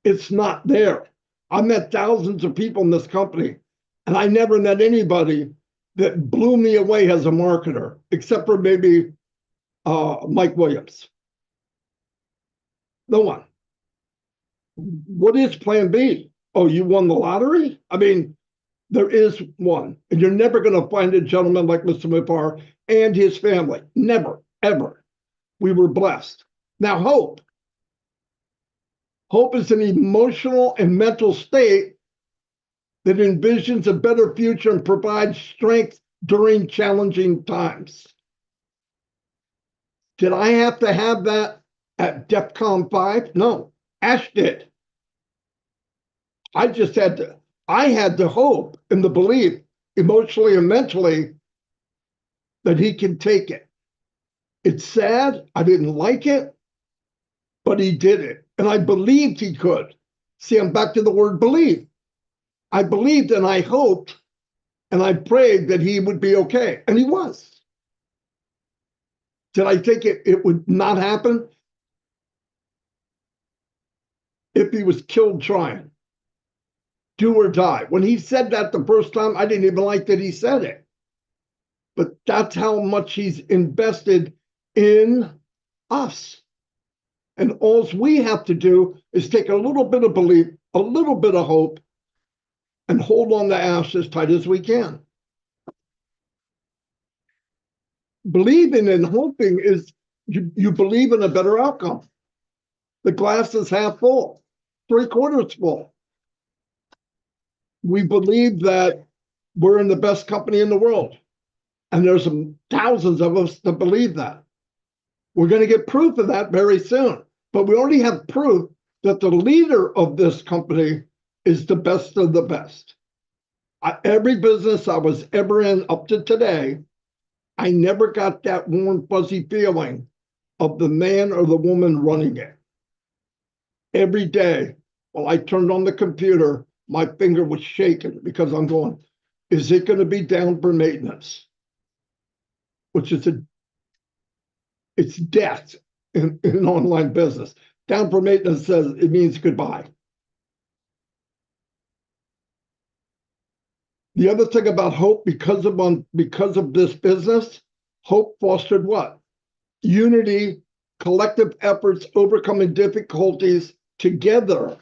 It's not there. I met thousands of people in this company, and I never met anybody that blew me away as a marketer, except for maybe Mike Williams. No one. What is plan B? Oh, you won the lottery? I mean, there is one. And you're never going to find a gentleman like Mr. Mufara and his family. Never, ever. We were blessed. Now, hope. Hope is an emotional and mental state that envisions a better future and provides strength during challenging times. Did I have to have that at DEFCON 5? No, Ash did. I had the hope and the belief, emotionally and mentally, that he can take it. It's sad. I didn't like it, but he did it. And I believed he could. See, I'm back to the word believe. I believed and I hoped and I prayed that he would be okay. And he was. Did I think it would not happen? If he was killed trying. Do or die. When he said that the first time, I didn't even like that he said it. But that's how much he's invested in us. And all we have to do is take a little bit of belief, a little bit of hope, and hold on to Ash as tight as we can. Believing and hoping is you believe in a better outcome. The glass is half full, 3/4 full. We believe that we're in the best company in the world. And there's thousands of us that believe that. We're going to get proof of that very soon. But we already have proof that the leader of this company is the best of the best. Every business I was ever in up to today, I never got that warm, fuzzy feeling of the man or the woman running it. Every day, while I turned on the computer, my finger was shaking because I'm going, Is it going to be down for maintenance? Which is it's death in online business. Down for maintenance says it means goodbye. The other thing about hope, because of this business, hope fostered what? Unity, collective efforts, overcoming difficulties together.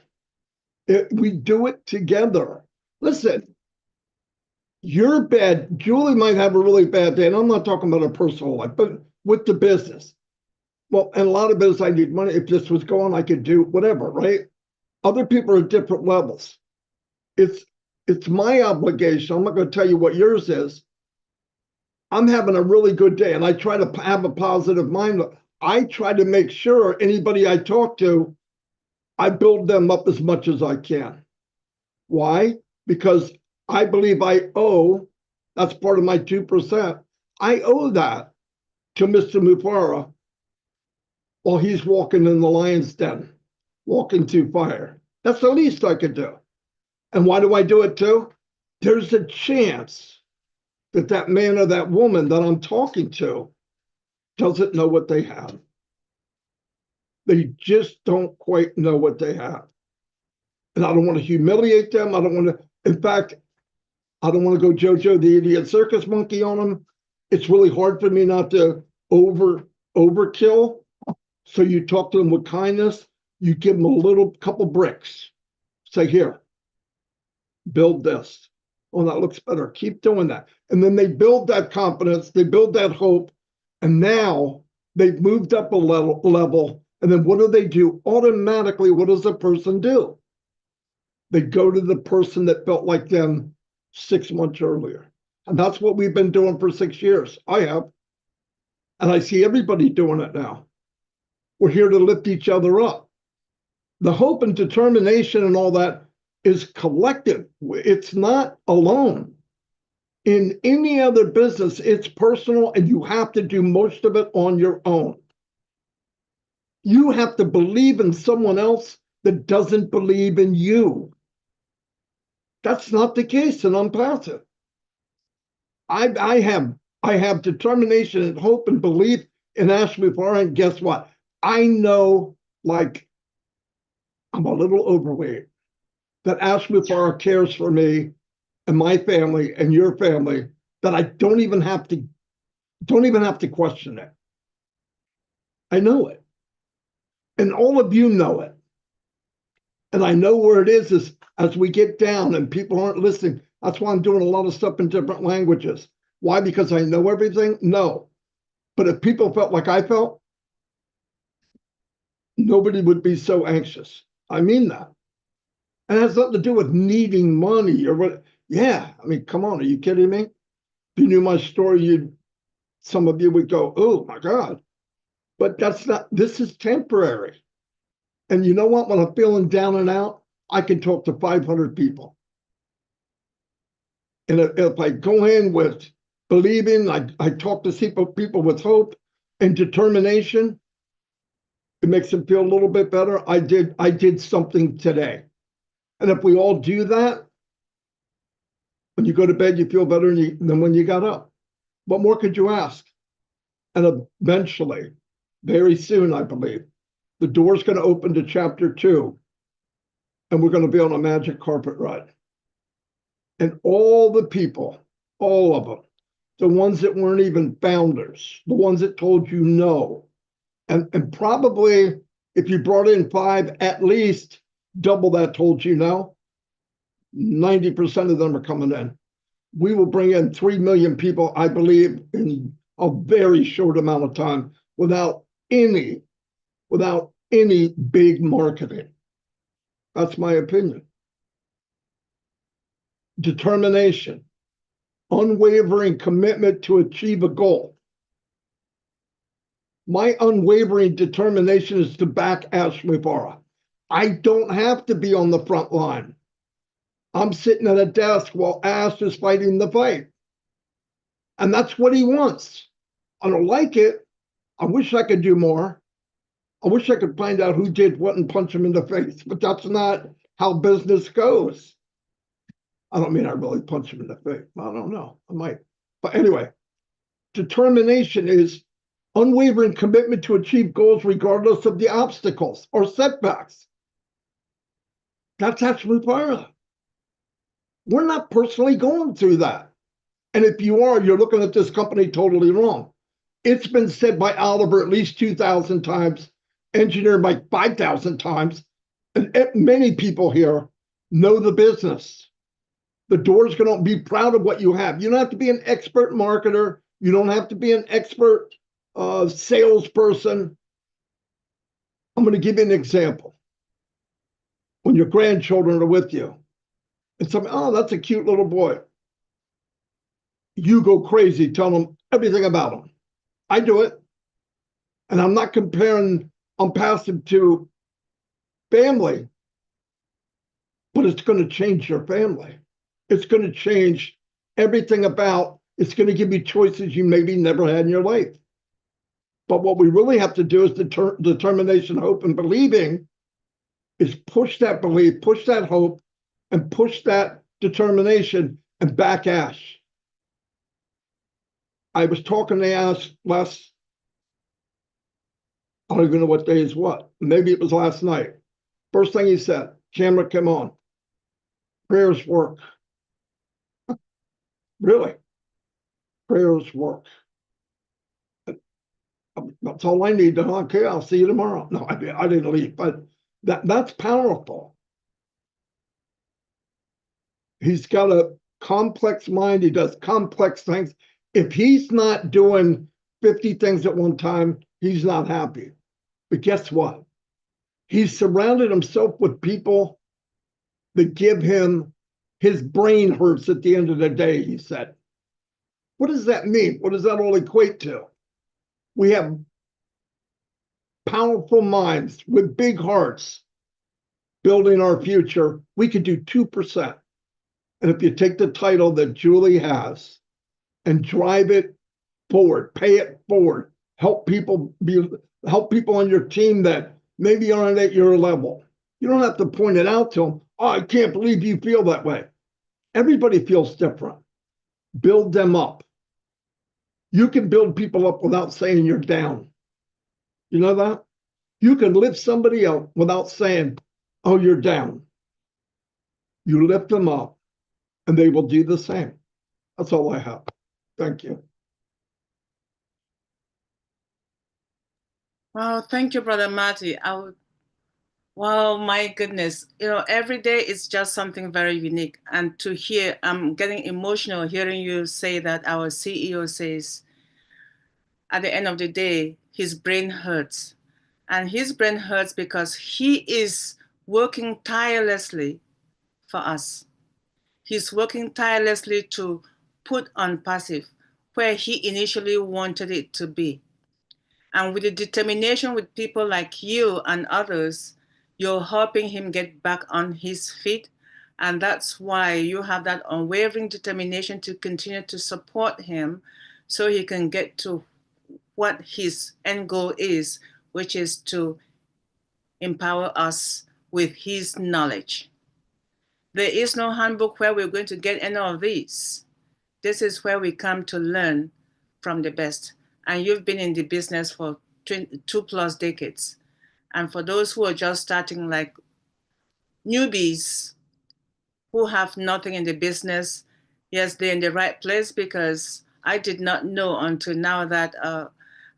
We do it together. Listen, you're bad. Julie might have a really bad day, and I'm not talking about her personal life, but with the business. Well, and a lot of business, I need money. If this was going, I could do whatever, right? Other people are at different levels. It's my obligation. I'm not going to tell you what yours is. I'm having a really good day, and I try to have a positive mind. I try to make sure anybody I talk to, I build them up as much as I can. Why? Because I believe I owe, that's part of my 2%. I owe that to Mr. Mufara while he's walking in the lion's den, walking through fire. That's the least I could do. And why do I do it too? There's a chance that that man or that woman that I'm talking to doesn't know what they have. They just don't quite know what they have. And I don't want to humiliate them. I don't want to, in fact, I don't want to go Jojo the idiot circus monkey on them. It's really hard for me not to overkill. So you talk to them with kindness. You give them a couple bricks. Say, here, build this. Oh, that looks better. Keep doing that. And then they build that confidence. They build that hope. And now they've moved up a level. And then what do? Automatically, what does a person do? They go to the person that felt like them 6 months earlier. And that's what we've been doing for 6 years. I have. And I see everybody doing it now. We're here to lift each other up. The hope and determination and all that is collective. It's not alone. In any other business, it's personal, and you have to do most of it on your own. You have to believe in someone else that doesn't believe in you. That's not the case in Unpassive. I have determination and hope and belief in Ashley Farr, and guess what? I know, like, I'm a little overweight, that Ashley Farr cares for me and my family and your family, that I don't even have to question it. I know it. And all of you know it. And I know where it is as we get down and people aren't listening. That's why I'm doing a lot of stuff in different languages. Why? Because I know everything? No. But if people felt like I felt, nobody would be so anxious. I mean that. And it has nothing to do with needing money or what. Yeah, I mean, come on, are you kidding me? If you knew my story, some of you would go, oh my God. But this is temporary. And you know what? When I'm feeling down and out, I can talk to 500 people. And if I go in with believing, I talk to people with hope and determination, it makes them feel a little bit better. I did something today. And if we all do that, when you go to bed, you feel better than when you got up. What more could you ask? And eventually, very soon, I believe, the door's going to open to chapter 2, and we're going to be on a magic carpet ride. And all the people, all of them, the ones that weren't even founders, the ones that told you no, and probably if you brought in 5, at least double that told you no, 90% of them are coming in. We will bring in 3 million people, I believe, in a very short amount of time without any big marketing. That's my opinion. Determination, unwavering commitment to achieve a goal. My unwavering determination is to back Ashley Farr. I don't have to be on the front line. I'm sitting at a desk while Ash is fighting the fight. And that's what he wants. I don't like it. I wish I could do more. I wish I could find out who did what and punch him in the face, but that's not how business goes. I don't mean I really punch him in the face. I don't know. I might. But anyway, determination is unwavering commitment to achieve goals regardless of the obstacles or setbacks. That's actually fire. We're not personally going through that. And if you are, you're looking at this company totally wrong. It's been said by Oliver at least 2,000 times, engineered by 5,000 times, and many people here know the business. The door's going to be proud of what you have. You don't have to be an expert marketer. You don't have to be an expert salesperson. I'm going to give you an example. When your grandchildren are with you, and something, oh, that's a cute little boy. You go crazy, tell them everything about him. I do it. And I'm not comparing passive to family, but it's going to change your family. It's going to change everything about, it's going to give you choices you maybe never had in your life. But what we really have to do is determination, hope, and believing is push that belief, push that hope, and push that determination and back Ash. I was talking to Ash last, I don't even know what day is what. Maybe it was last night. First thing he said, camera came on. Prayers work. Really? Prayers work. That's all I need. Okay, I'll see you tomorrow. No, I didn't leave, but that's powerful. He's got a complex mind. He does complex things. If he's not doing 50 things at one time, he's not happy. But guess what? He's surrounded himself with people that give him, his brain hurts at the end of the day, he said. What does that mean? What does that all equate to? We have powerful minds with big hearts building our future. We could do 2%. And if you take the title that Julie has and drive it forward, pay it forward, help people on your team that maybe aren't at your level. You don't have to point it out to them. Oh, I can't believe you feel that way. Everybody feels different. Build them up. You can build people up without saying you're down. You know that? You can lift somebody up without saying, oh, you're down. You lift them up and they will do the same. That's all I have. Thank you. Wow, thank you, Brother Marty. Wow, my goodness. You know, every day is just something very unique. And to hear, I'm getting emotional hearing you say that our CEO says, at the end of the day, his brain hurts. And his brain hurts because he is working tirelessly for us. He's working tirelessly to put on passive where he initially wanted it to be. And with the determination with people like you and others, you're helping him get back on his feet. And that's why you have that unwavering determination to continue to support him so he can get to what his end goal is, which is to empower us with his knowledge. There is no handbook where we're going to get any of these. This is where we come to learn from the best. And you've been in the business for 2+ decades. And for those who are just starting, like newbies who have nothing in the business, yes, they're in the right place, because I did not know until now that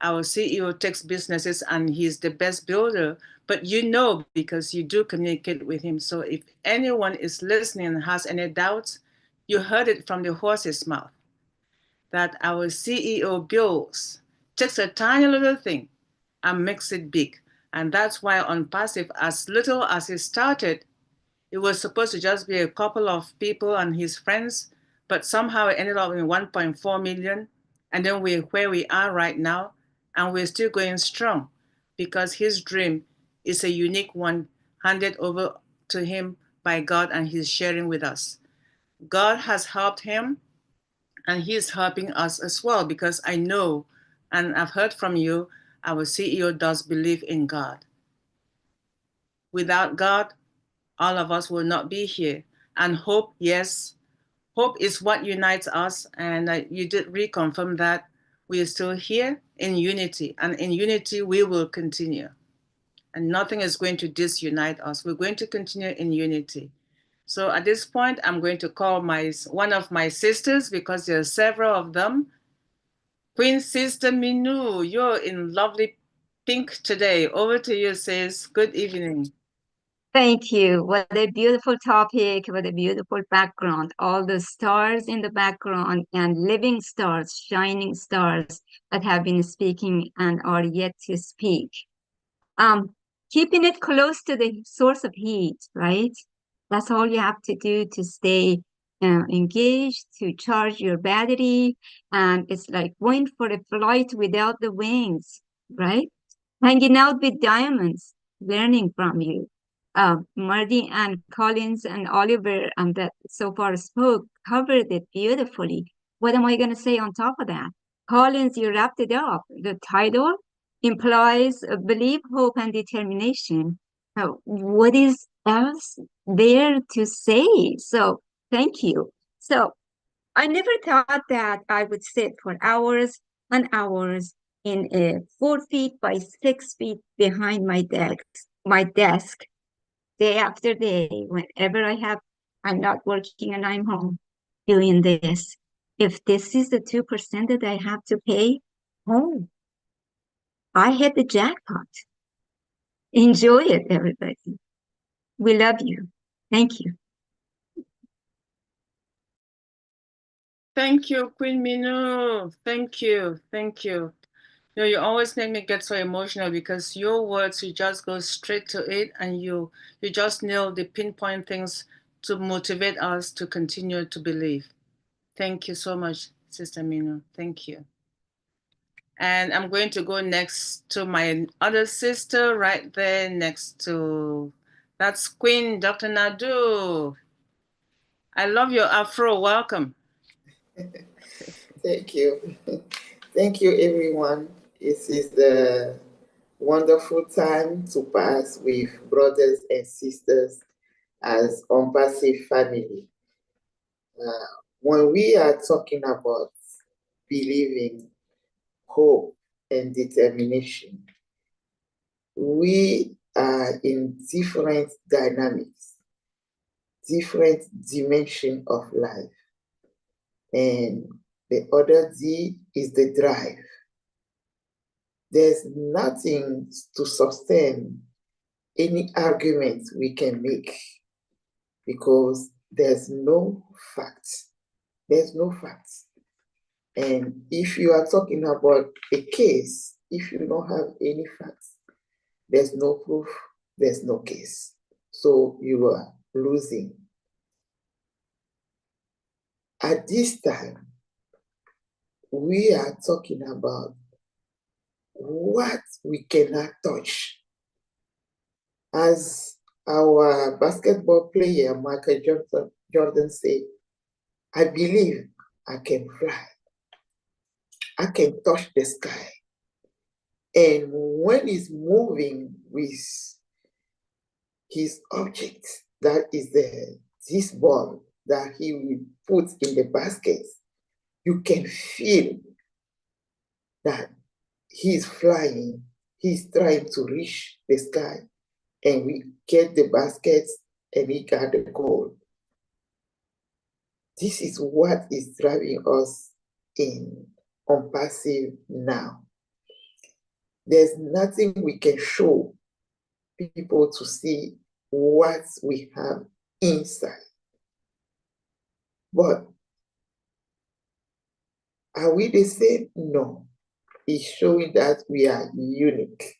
our CEO takes businesses and he's the best builder. But you know, because you do communicate with him. So if anyone is listening and has any doubts, you heard it from the horse's mouth, that our CEO builds, takes a tiny little thing and makes it big. And that's why on passive, as little as it started, it was supposed to just be a couple of people and his friends, but somehow it ended up in 1.4 million. And then we're where we are right now, and we're still going strong because his dream is a unique one handed over to him by God, and he's sharing with us. God has helped him, and he's helping us as well, because I know, and I've heard from you, our CEO does believe in God. Without God, all of us will not be here. And hope, yes, Hope is what unites us, and you did reconfirm that we are still here in unity, and in unity we will continue. And nothing is going to disunite us. We're going to continue in unity. So at this point, I'm going to call one of my sisters, because there are several of them. Queen Sister Minu, you're in lovely pink today. Over to you, sis. Good evening. Thank you. What a beautiful topic, what a beautiful background. All the stars in the background and living stars, shining stars that have been speaking and are yet to speak. Keeping it close to the source of heat, right? That's all you have to do to stay engaged, to charge your battery. And it's like going for a flight without the wings, right? Hanging out with diamonds, learning from you. Marty and Collins and Oliver that so far spoke covered it beautifully. What am I going to say on top of that? Collins, you wrapped it up. The title implies belief, hope, and determination. What is else there to say? So thank you. So I never thought that I would sit for hours and hours in a 4 feet by 6 feet behind my desk, day after day, whenever I'm not working and I'm home doing this. If this is the 2% that I have to pay, oh, I hit the jackpot. Enjoy it, everybody. We love you. Thank you. Thank you, Queen Minu. Thank you. Thank you. You know, you always make me get so emotional, because your words, you just go straight to it, and you just nail the pinpoint things to motivate us to continue to believe. Thank you so much, Sister Minu. Thank you. And I'm going to go next to my other sister right there next to, that's Queen Dr. Nadu. I love your afro. Welcome. Thank you. Thank you, everyone. It is the wonderful time to pass with brothers and sisters as Unpassive family. When we are talking about believing, hope, and determination, we are in different dynamics, different dimension of life. And the other D is the drive. There's nothing to sustain any argument we can make, because there's no facts. There's no facts. And if you are talking about a case, if you don't have any facts, there's no proof, there's no case. So you are losing. At this time, we are talking about what we cannot touch. As our basketball player, Michael Jordan said, I believe I can fly. I can touch the sky. And when he's moving with his object, that is this ball that he will put in the basket, you can feel that he's flying, he's trying to reach the sky, and we get the baskets and we got the goal. This is what is driving us in Unpassive now. There's nothing we can show people to see what we have inside. But are we the same? No. It's showing that we are unique.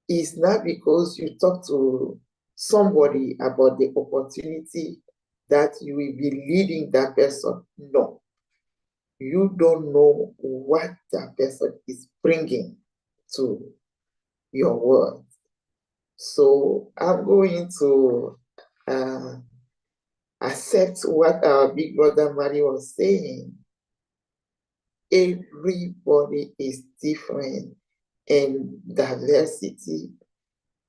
It's not because you talk to somebody about the opportunity that you will be leading that person. No. You don't know what that person is bringing to your world. So I'm going to accept what our big brother Mari was saying. Everybody is different, and diversity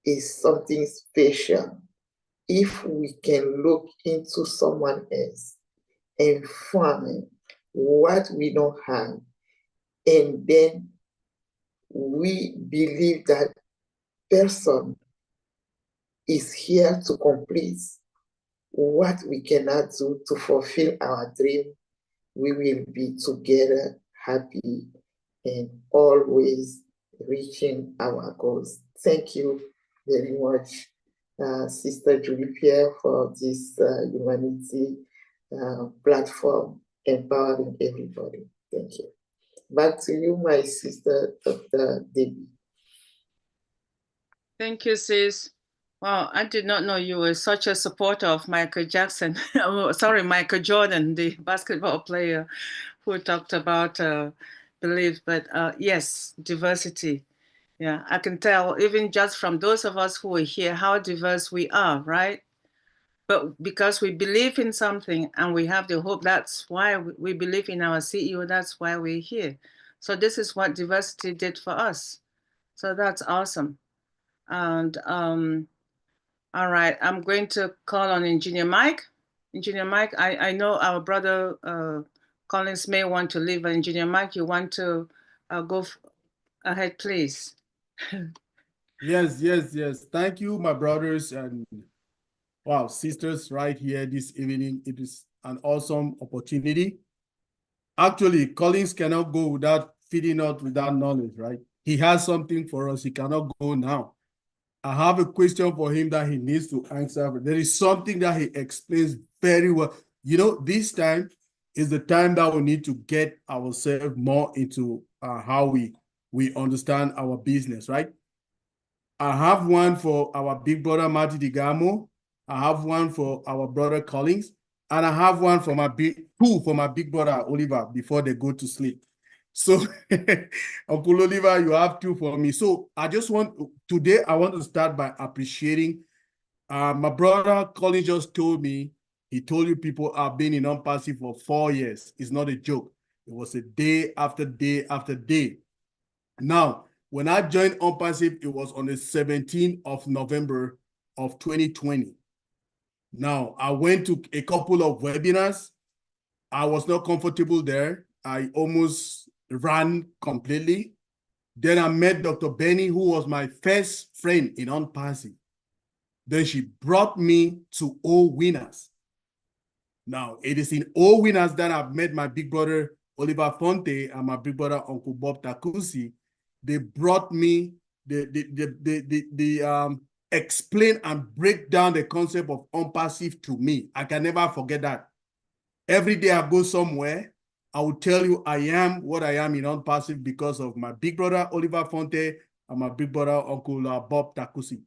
is something special. If we can look into someone else and find what we don't have. And then we believe that person is here to complete what we cannot do to fulfill our dream. We will be together, happy, and always reaching our goals. Thank you very much, Sister Julie Pierre, for this humanity platform empowering everybody. Thank you. Back to you, my sister, Dr. Debbie. Thank you, sis. Wow, I did not know you were such a supporter of Michael Jackson. Sorry, Michael Jordan, the basketball player who talked about belief. But yes, diversity. Yeah, I can tell even just from those of us who are here how diverse we are, right? But because we believe in something and we have the hope, that's why we believe in our CEO, that's why we're here. So this is what diversity did for us. So that's awesome. And all right, I'm going to call on Engineer Mike. Engineer Mike, I know our brother Collins may want to leave. Engineer Mike, you want to go ahead, please. Yes. Thank you, my brothers and wow, sisters right here this evening. It is an awesome opportunity. Actually, Collins cannot go without feeding us without knowledge, right? He has something for us. He cannot go now. I have a question for him that he needs to answer. There is something that he explains very well. You know, this time is the time that we need to get ourselves more into how we understand our business, right? I have one for our big brother, Marty Digamo. I have one for our brother Collins. And I have one for two for my big brother, Oliver, before they go to sleep. So, Uncle Oliver, you have two for me. So today I want to start by appreciating my brother Collins just told me, he told you people have been in non-passive for 4 years. It's not a joke. It was a day after day after day. Now, when I joined OnPassive, it was on the 17th of November of 2020. Now, I went to a couple of webinars. I was not comfortable there. I almost ran completely. Then I met Dr. Benny, who was my first friend in OnPassive. Then she brought me to All Winners. Now, it is in All Winners that I've met my big brother, Oliver Fonteh, and my big brother, Uncle Bob Takusi. They brought me, explain and break down the concept of OnPassive to me. I can never forget that. Every day I go somewhere, I will tell you I am what I am in OnPassive because of my big brother, Oliver Fonteh, and my big brother, Uncle Bob Takusi.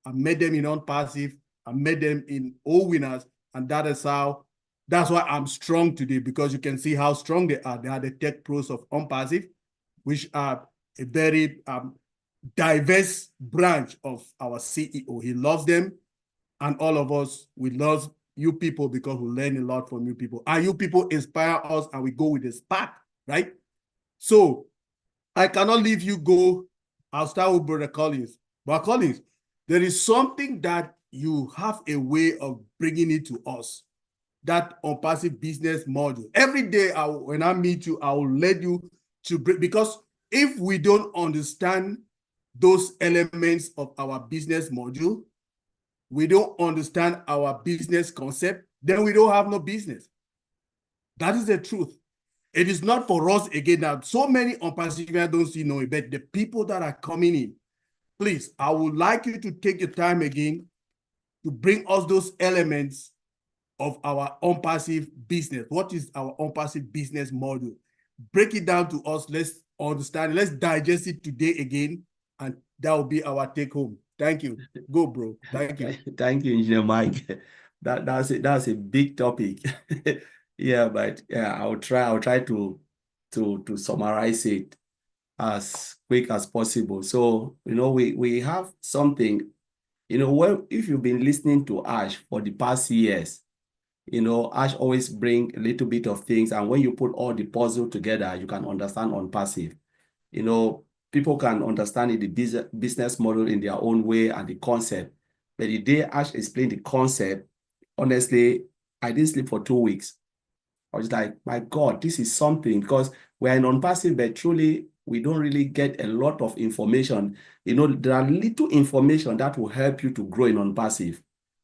I met them in OnPassive, I met them in All Winners, and that's why I'm strong today, because you can see how strong they are. They are the tech pros of OnPassive, which are a very diverse branch of our CEO. He loves them, and all of us, we love you people because we learn a lot from you people. And you people inspire us, and we go with the spark, right? So I cannot leave you go. I'll start with Brother Collins. But Collins, there is something that you have a way of bringing it to us, that OnPassive business module. Every day when I meet you, I will let you to bring, because if we don't understand those elements of our business module, we don't understand our business concept, then we don't have no business. That is the truth. It is not for us again that so many OnPassive don't see no, but the people that are coming in, please, I would like you to take your time again to bring us those elements of our OnPassive business. What is our OnPassive business model? Break it down to us. Let's understand. Let's digest it today again, and that will be our take home. Thank you. Go, bro. Thank you. Thank you, Engineer Mike. That's a big topic. Yeah, but yeah, I'll try to summarize it as quick as possible. So, we have something, well, if you've been listening to Ash for the past years, Ash always bring a little bit of things, and when you put all the puzzle together, you can understand OnPassive. People can understand the business model in their own way and the concept. But the day Ash explained the concept, honestly, I didn't sleep for 2 weeks. I was like, my God, this is something, because we're non-passive, but truly we don't really get a lot of information. You know, there are little information that will help you to grow in non-passive.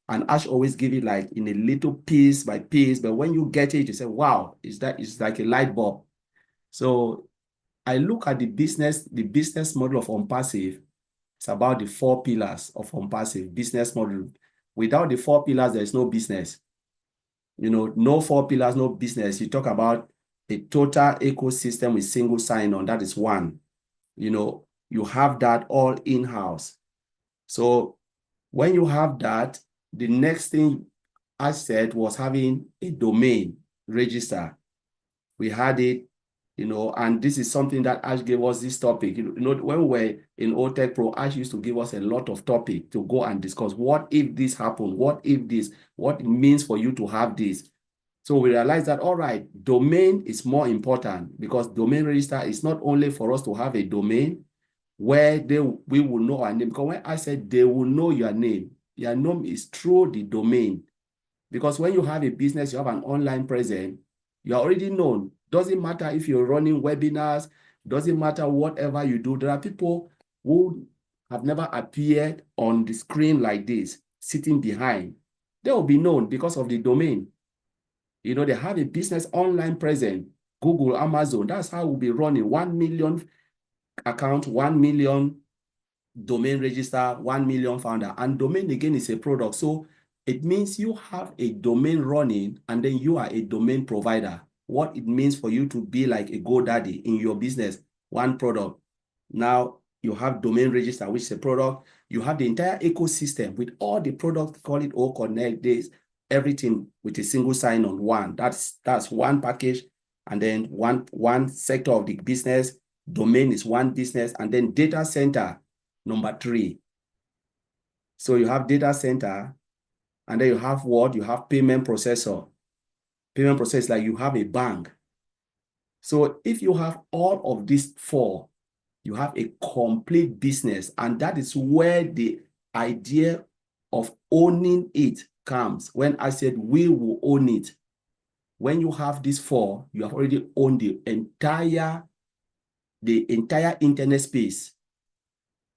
And Ash always give it like in a little piece by piece, but when you get it, you say, wow, it's like a light bulb. So I look at the business model of on-passive. It's about the 4 pillars of on-passive business model. Without the 4 pillars, there is no business. You know, no 4 pillars, no business. You talk about a total ecosystem with single sign-on. That is 1. You know, you have that all in-house. So when you have that, the next thing I said was having a domain register. We had it, you know, and this is something that Ash gave us this topic. You know, when we were in OTech Pro, Ash used to give us a lot of topic to go and discuss. What if this happened? What if this? What it means for you to have this? So we realized that, all right, domain is more important, because domain register is not only for us to have a domain where we will know our name. Because when I said they will know your name is through the domain. Because when you have a business, you have an online presence, you're already known. Doesn't matter if you're running webinars, doesn't matter whatever you do. There are people who have never appeared on the screen like this, sitting behind. They will be known because of the domain. You know, they have a business online presence, Google, Amazon. That's how we'll be running 1 million account, 1 million domain register, 1 million founder. And domain, again, is a product. So it means you have a domain running, and then you are a domain provider. What it means for you to be like a GoDaddy in your business, 1 product. Now you have domain register, which is a product. You have the entire ecosystem with all the products, call it O Connect, this, everything with a single sign-on 1. That's 1 package, and then one sector of the business. Domain is 1 business, and then data center, number 3. So you have data center, and then you have what? You have payment processor. Payment processor, like you have a bank. So if you have all of these 4, you have a complete business, and that is where the idea of owning it comes. When I said we will own it, when you have these 4, you have already owned the entire internet space,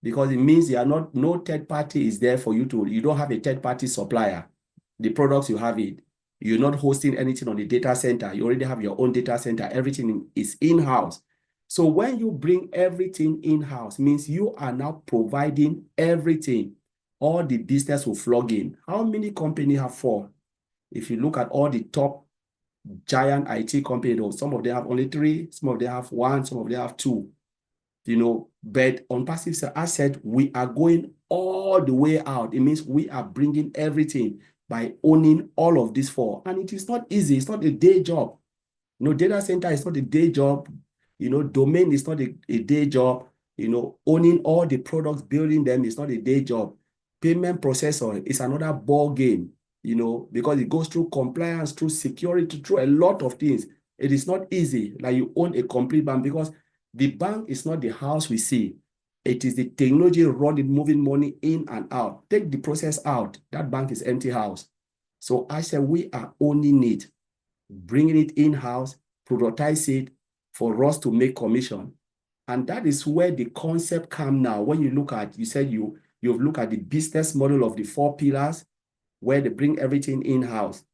because it means no third party is there for you you don't have a third party supplier. The products, you have it. You're not hosting anything on the data center. You already have your own data center. Everything is in-house. So when you bring everything in-house, means you are now providing everything. All the business will plug in. How many companies have 4? If you look at all the top giant IT companies, some of them have only 3, some of them have 1, some of them have 2. You know, but on passive asset, we are going all the way out. It means we are bringing everything by owning all of these 4. And it is not easy. It's not a day job. You know, data center is not a day job. You know, domain is not a day job. You know, owning all the products, building them is not a day job. Payment processor is another ball game, you know, because it goes through compliance, through security, through a lot of things. It is not easy, like you own a complete bank, because the bank is not the house we see. It is the technology running, moving money in and out. Take the process out. That bank is empty house. So I said, we are owning it, bringing it in-house, productize it for us to make commission. And that is where the concept comes now. When you look at, you said you've looked at the business model of the 4 pillars, where they bring everything in-house.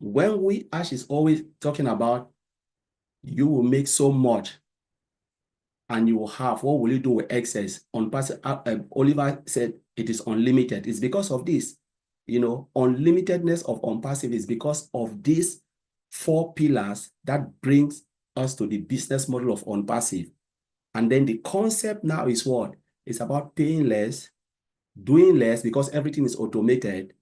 When Ash is always talking about, you will make so much, and you will have, what will you do with excess? On passive, Oliver said it is unlimited. It's because of this. You know, unlimitedness of on-passive is because of these 4 pillars that brings us to the business model of on-passive. And then the concept now is what? It's about paying less, doing less, because everything is automated,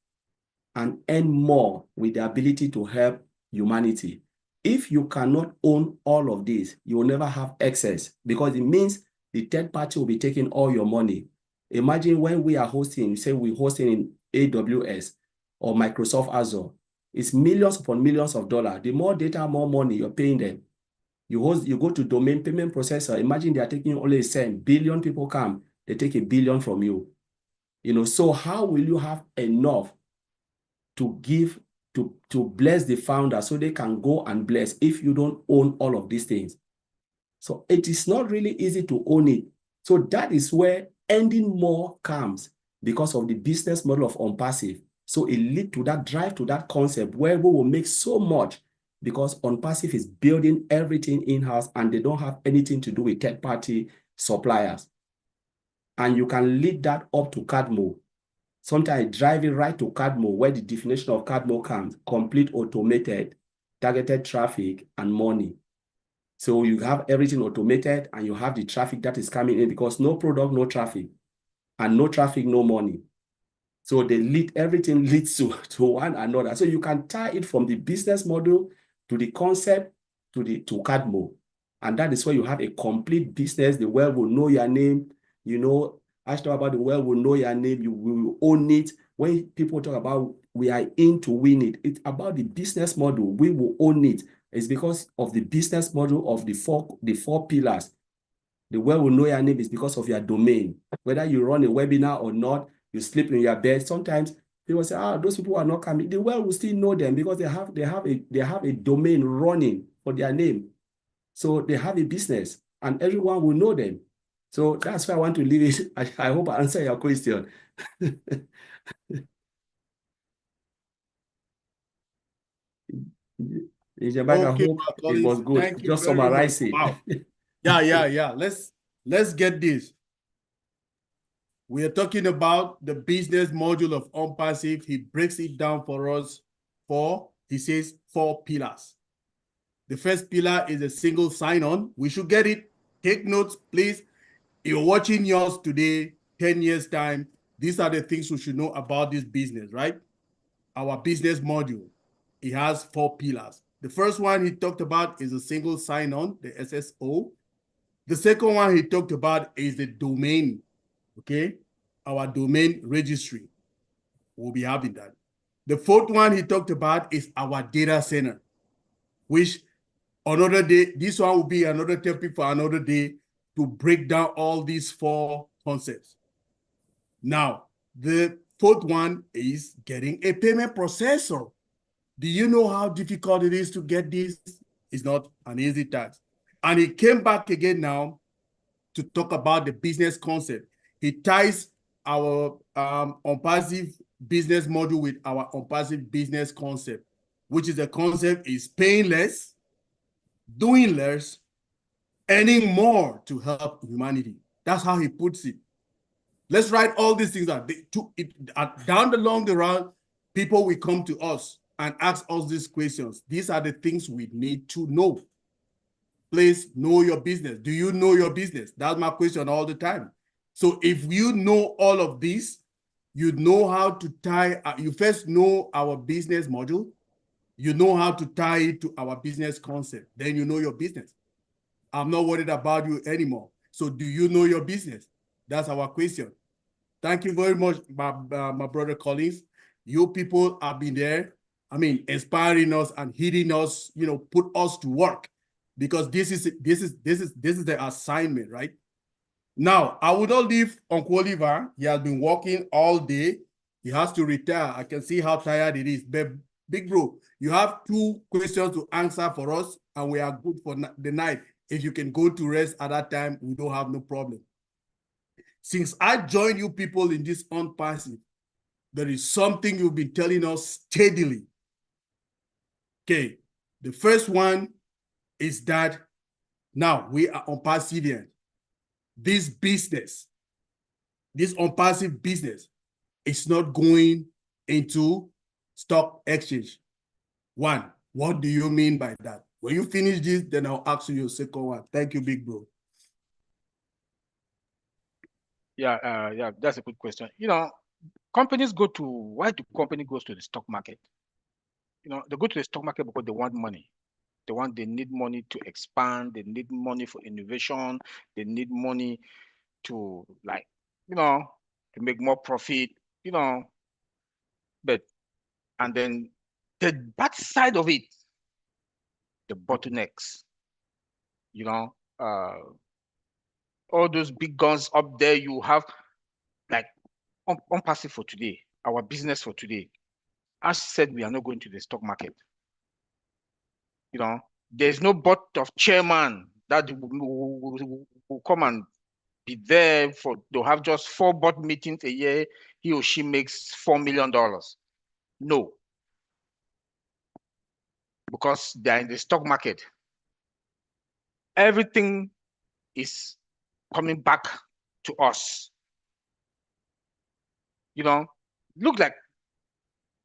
and earn more with the ability to help humanity. If you cannot own all of this, you will never have excess, because it means the third party will be taking all your money. Imagine when we are hosting, say we're hosting in AWS or Microsoft Azure, it's millions upon millions of dollars. The more data, more money you're paying them. You go to domain payment processor, imagine they are taking only a cent. Billion people come, they take $1 billion from you. You know, so how will you have enough to give to bless the founder so they can go and bless if you don't own all of these things. So it is not really easy to own it. So that is where ending more comes because of the business model of OnPassive. So it leads to that drive to that concept where we will make so much because OnPassive is building everything in-house and they don't have anything to do with third-party suppliers. And you can lead that up to Cadmo. Sometimes driving right to Cadmo, where the definition of Cadmo comes, complete automated, targeted traffic, and money. So you have everything automated and you have the traffic that is coming in because no product, no traffic, and no traffic, no money. So everything leads to one another. So you can tie it from the business model to the concept to Cadmo. And that is where you have a complete business. The world will know your name. You know, I talk about the world will know your name. You will own it. When people talk about we are in to win it, it's about the business model. We will own it. It's because of the business model of the four pillars. The world will know your name is because of your domain. Whether you run a webinar or not, you sleep in your bed. Sometimes people say, those people are not coming. The world will still know them because they have a domain running for their name. So they have a business and everyone will know them. So that's why I want to leave it. I hope I answer your question. Okay, I hope it was good. Thank you Just very summarize much. it. Wow. Yeah. Let's get this. We are talking about the business module of OnPassive. He breaks it down for us. He says 4 pillars. The first pillar is a single sign-on. We should get it. Take notes, please. You're watching yours today, 10 years time. These are the things we should know about this business, right? Our business module. It has 4 pillars. The first one he talked about is a single sign-on, the SSO. The second one he talked about is the domain, okay? Our domain registry. We'll be having that. The fourth one he talked about is our data center, which another day, this one will be another topic for another day to break down all these 4 concepts. Now, the fourth one is getting a payment processor. Do you know how difficult it is to get this? It's not an easy task. And he came back again now to talk about the business concept. He ties our OnPassive business module with our OnPassive business concept, which is the concept is paying less, doing less, earning more to help humanity. That's how he puts it. Let's write all these things out. Down along the road, people will come to us and ask us these questions. These are the things we need to know. Please know your business. Do you know your business? That's my question all the time. So if you know all of this, you know how to tie, you first know our business module, you know how to tie it to our business concept, then you know your business. I'm not worried about you anymore. So do you know your business? That's our question. Thank you very much, my brother Collins. You people have been there, inspiring us and hitting us, put us to work, because this is the assignment, right? Now, I would not leave Uncle Oliver. He has been working all day. He has to retire. I can see how tired it is. But big bro, you have 2 questions to answer for us, and we are good for the night. If you can go to rest at that time, we don't have no problem. Since I joined you people in this OnPassive, there is something you've been telling us steadily. Okay, the first one is that now we are OnPassivian. This business, this OnPassive business, is not going into stock exchange. One, what do you mean by that? When you finish this, then I'll ask you your second one. Thank you, big bro. Yeah, that's a good question. Why do company goes to the stock market? They go to the stock market because they want money. They need money to expand. They need money for innovation. They need money to to make more profit, and then the bad side of it, the bottlenecks, all those big guns up there, you have like OnPassive for today, our business for today. Ash said we are not going to the stock market. You know, there's no board of chairman that will come and be there for, they'll have just 4 board meetings a year. He or she makes $4 million. No. Because they're in the stock market. Everything is coming back to us. You know, look like,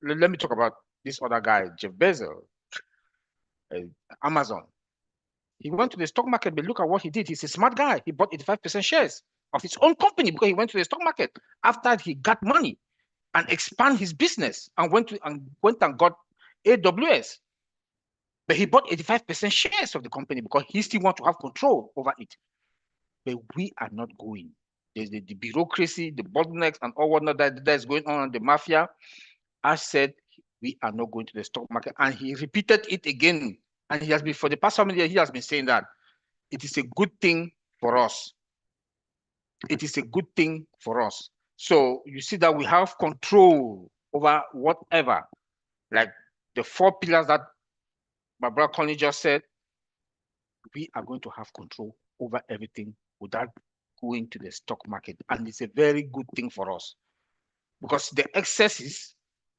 let me talk about this other guy, Jeff Bezos, Amazon. He went to the stock market, but look at what he did. He's a smart guy. He bought 85% shares of his own company because he went to the stock market after he got money and expand his business and went and got AWS. But he bought 85% shares of the company because he still wants to have control over it. But we are not going. There's the bureaucracy, the bottlenecks, and all whatnot that is going on, the mafia. I said we are not going to the stock market, and he repeated it again. And he has been, for the past how many years, he has been saying that it is a good thing for us. It is a good thing for us. So you see that we have control over whatever, like the 4 pillars that my brother Connie just said. We are going to have control over everything without going to the stock market. And it's a very good thing for us because the excesses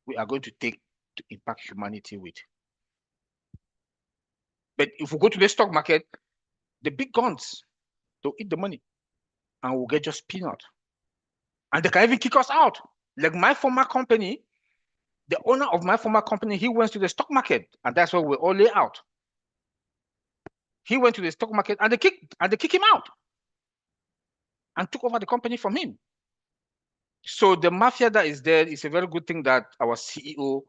we are going to take to impact humanity with. But if we go to the stock market, the big guns, they'll eat the money and we'll get just peanut. And they can even kick us out. Like my former company, the owner of my former company, he went to the stock market and that's why we're all laid out. He went to the stock market and they kicked him out and took over the company from him. So the mafia that is there is a very good thing that our CEO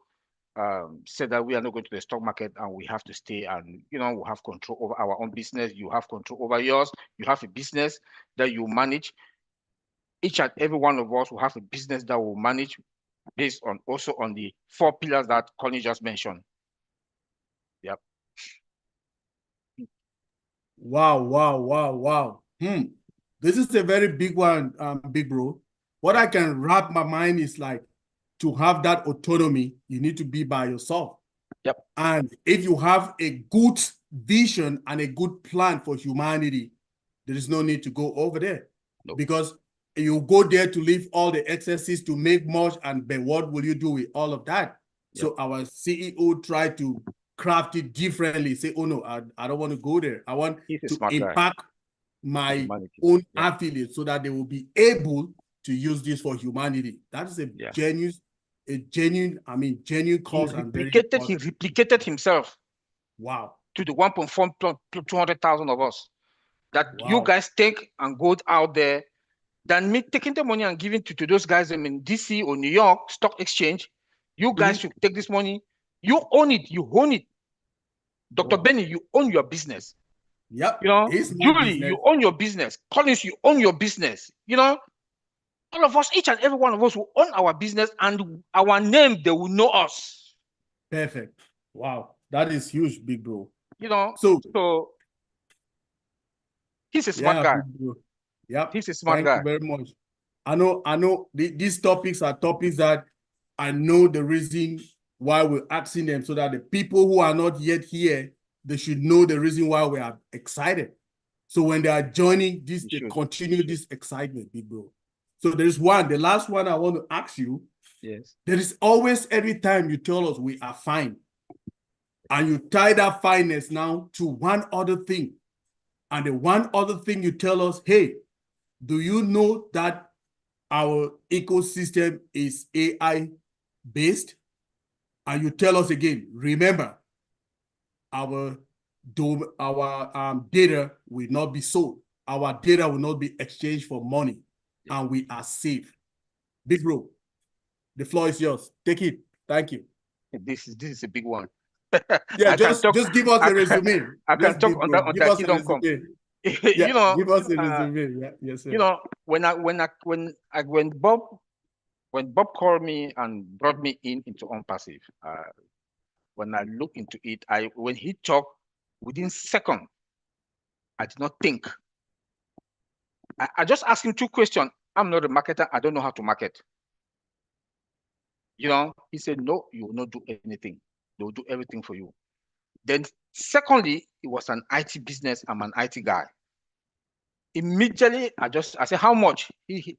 said that we are not going to the stock market and we have to stay and, you know, we have control over our own business. You have control over yours. You have a business that you manage. Each and every one of us will have a business that will manage based on also on the 4 pillars that Connie just mentioned. Yep. Wow. This is a very big one, big bro. What I can wrap my mind is like, to have that autonomy, you need to be by yourself. Yep. And if you have a good vision and a good plan for humanity, there is no need to go over there. Nope. Because you go there to leave all the excesses to make much, and then what will you do with all of that? Yep. So our CEO tried to craft it differently. Say, oh no, I don't want to go there. I want to impact my own affiliates so that they will be able to use this for humanity. That is a genuine cause. He replicated himself. Wow. To the 1.4 200,000 of us. That you guys take and go out there than me taking the money and giving to those guys in DC or New York Stock Exchange. You guys should take this money. You own it. You own it. Dr. Benny, you own your business. Yep. You know, Julie, you own your business. Collins, you own your business. You know, all of us, each and every one of us will own our business and our name, they will know us. Perfect. Wow. That is huge, big bro. You know, so he's a smart guy. Yeah, he's a smart guy. Thank you very much. I know these topics are topics that I know the reason why we're asking them, so that the people who are not yet here, they should know the reason why we are excited. So when they are joining this, they continue this excitement, big bro. So there's the last one I want to ask you. Yes. There is always, every time you tell us we are fine, and you tie that fineness now to one other thing. And the one other thing you tell us, hey, do you know that our ecosystem is AI based? And you tell us again, remember, our data will not be sold. Our data will not be exchanged for money, and we are safe. Big bro, the floor is yours. Take it. Thank you. This is a big one. Yeah, just give us a resume. I can talk on that. He don't come. Yeah, you know, give us a resume. Yeah, yes, sir. You know, when Bob called me and brought me into OnPassive, when I look into it, when he talked, within second, I did not think. I just asked him 2 questions. I'm not a marketer. I don't know how to market. You know, he said, no, you will not do anything. They will do everything for you. Then secondly, it was an IT business. I'm an IT guy. Immediately, I said, how much?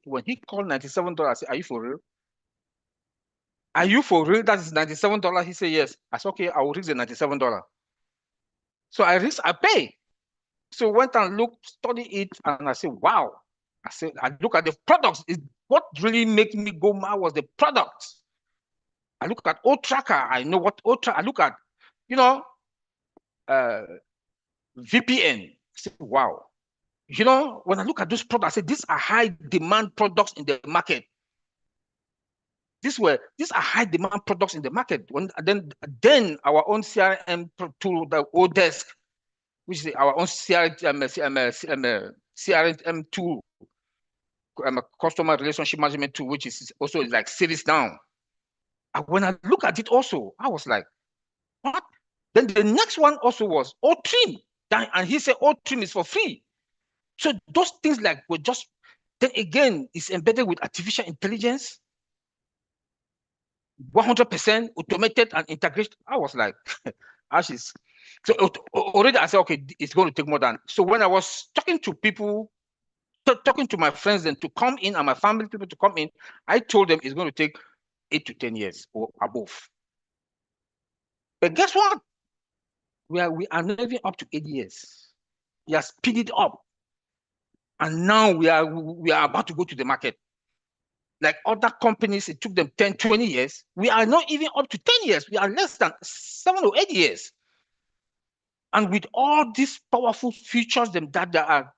When he called $97, I said, are you for real? Are you for real? That is $97. He said, yes. I said, okay, I will risk the $97. So I pay. So went and looked, studied it, and I said, wow. I said, I look at the products. What really made me go mad was the products. I look at old tracker. I know what old tracker. I look at, you know, VPN. I said, wow. You know, when I look at those products, I said, these are high demand products in the market. These are high demand products in the market. Then our own CRM tool, the Odesk, which is our own CRM tool, customer relationship management tool, which is also like ServiceNow. And when I look at it also, I was like, what? Then the next one also was OTrim. And he said OTrim is for free. So those things like were just, then again, it's embedded with artificial intelligence, 100% automated and integrated. I was like, ashes. So already I said, okay, it's going to take more than. So when I was talking to people, talking to my friends and to come in and my family people to come in, I told them it's going to take 8 to 10 years or above. But guess what? We are not even up to 8 years. We are speeded up. And now we are about to go to the market. Like other companies, it took them 10, 20 years. We are not even up to 10 years. We are less than 7 or 8 years. And with all these powerful features that are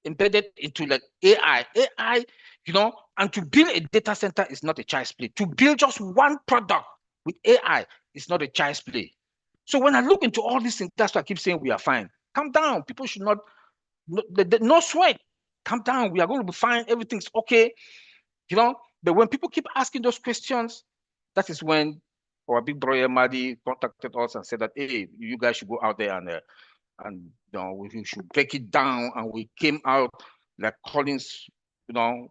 embedded into like AI, you know, and to build a data center is not a child's play. To build just one product with AI is not a child's play. So when I look into all these things, that's why I keep saying we are fine. Calm down. People should not, no sweat. Calm down. We are going to be fine. Everything's okay. You know, but when people keep asking those questions, that is when our big brother Madi contacted us and said that, hey, you guys should go out there and you know, we should break it down. And we came out like Collins, you know,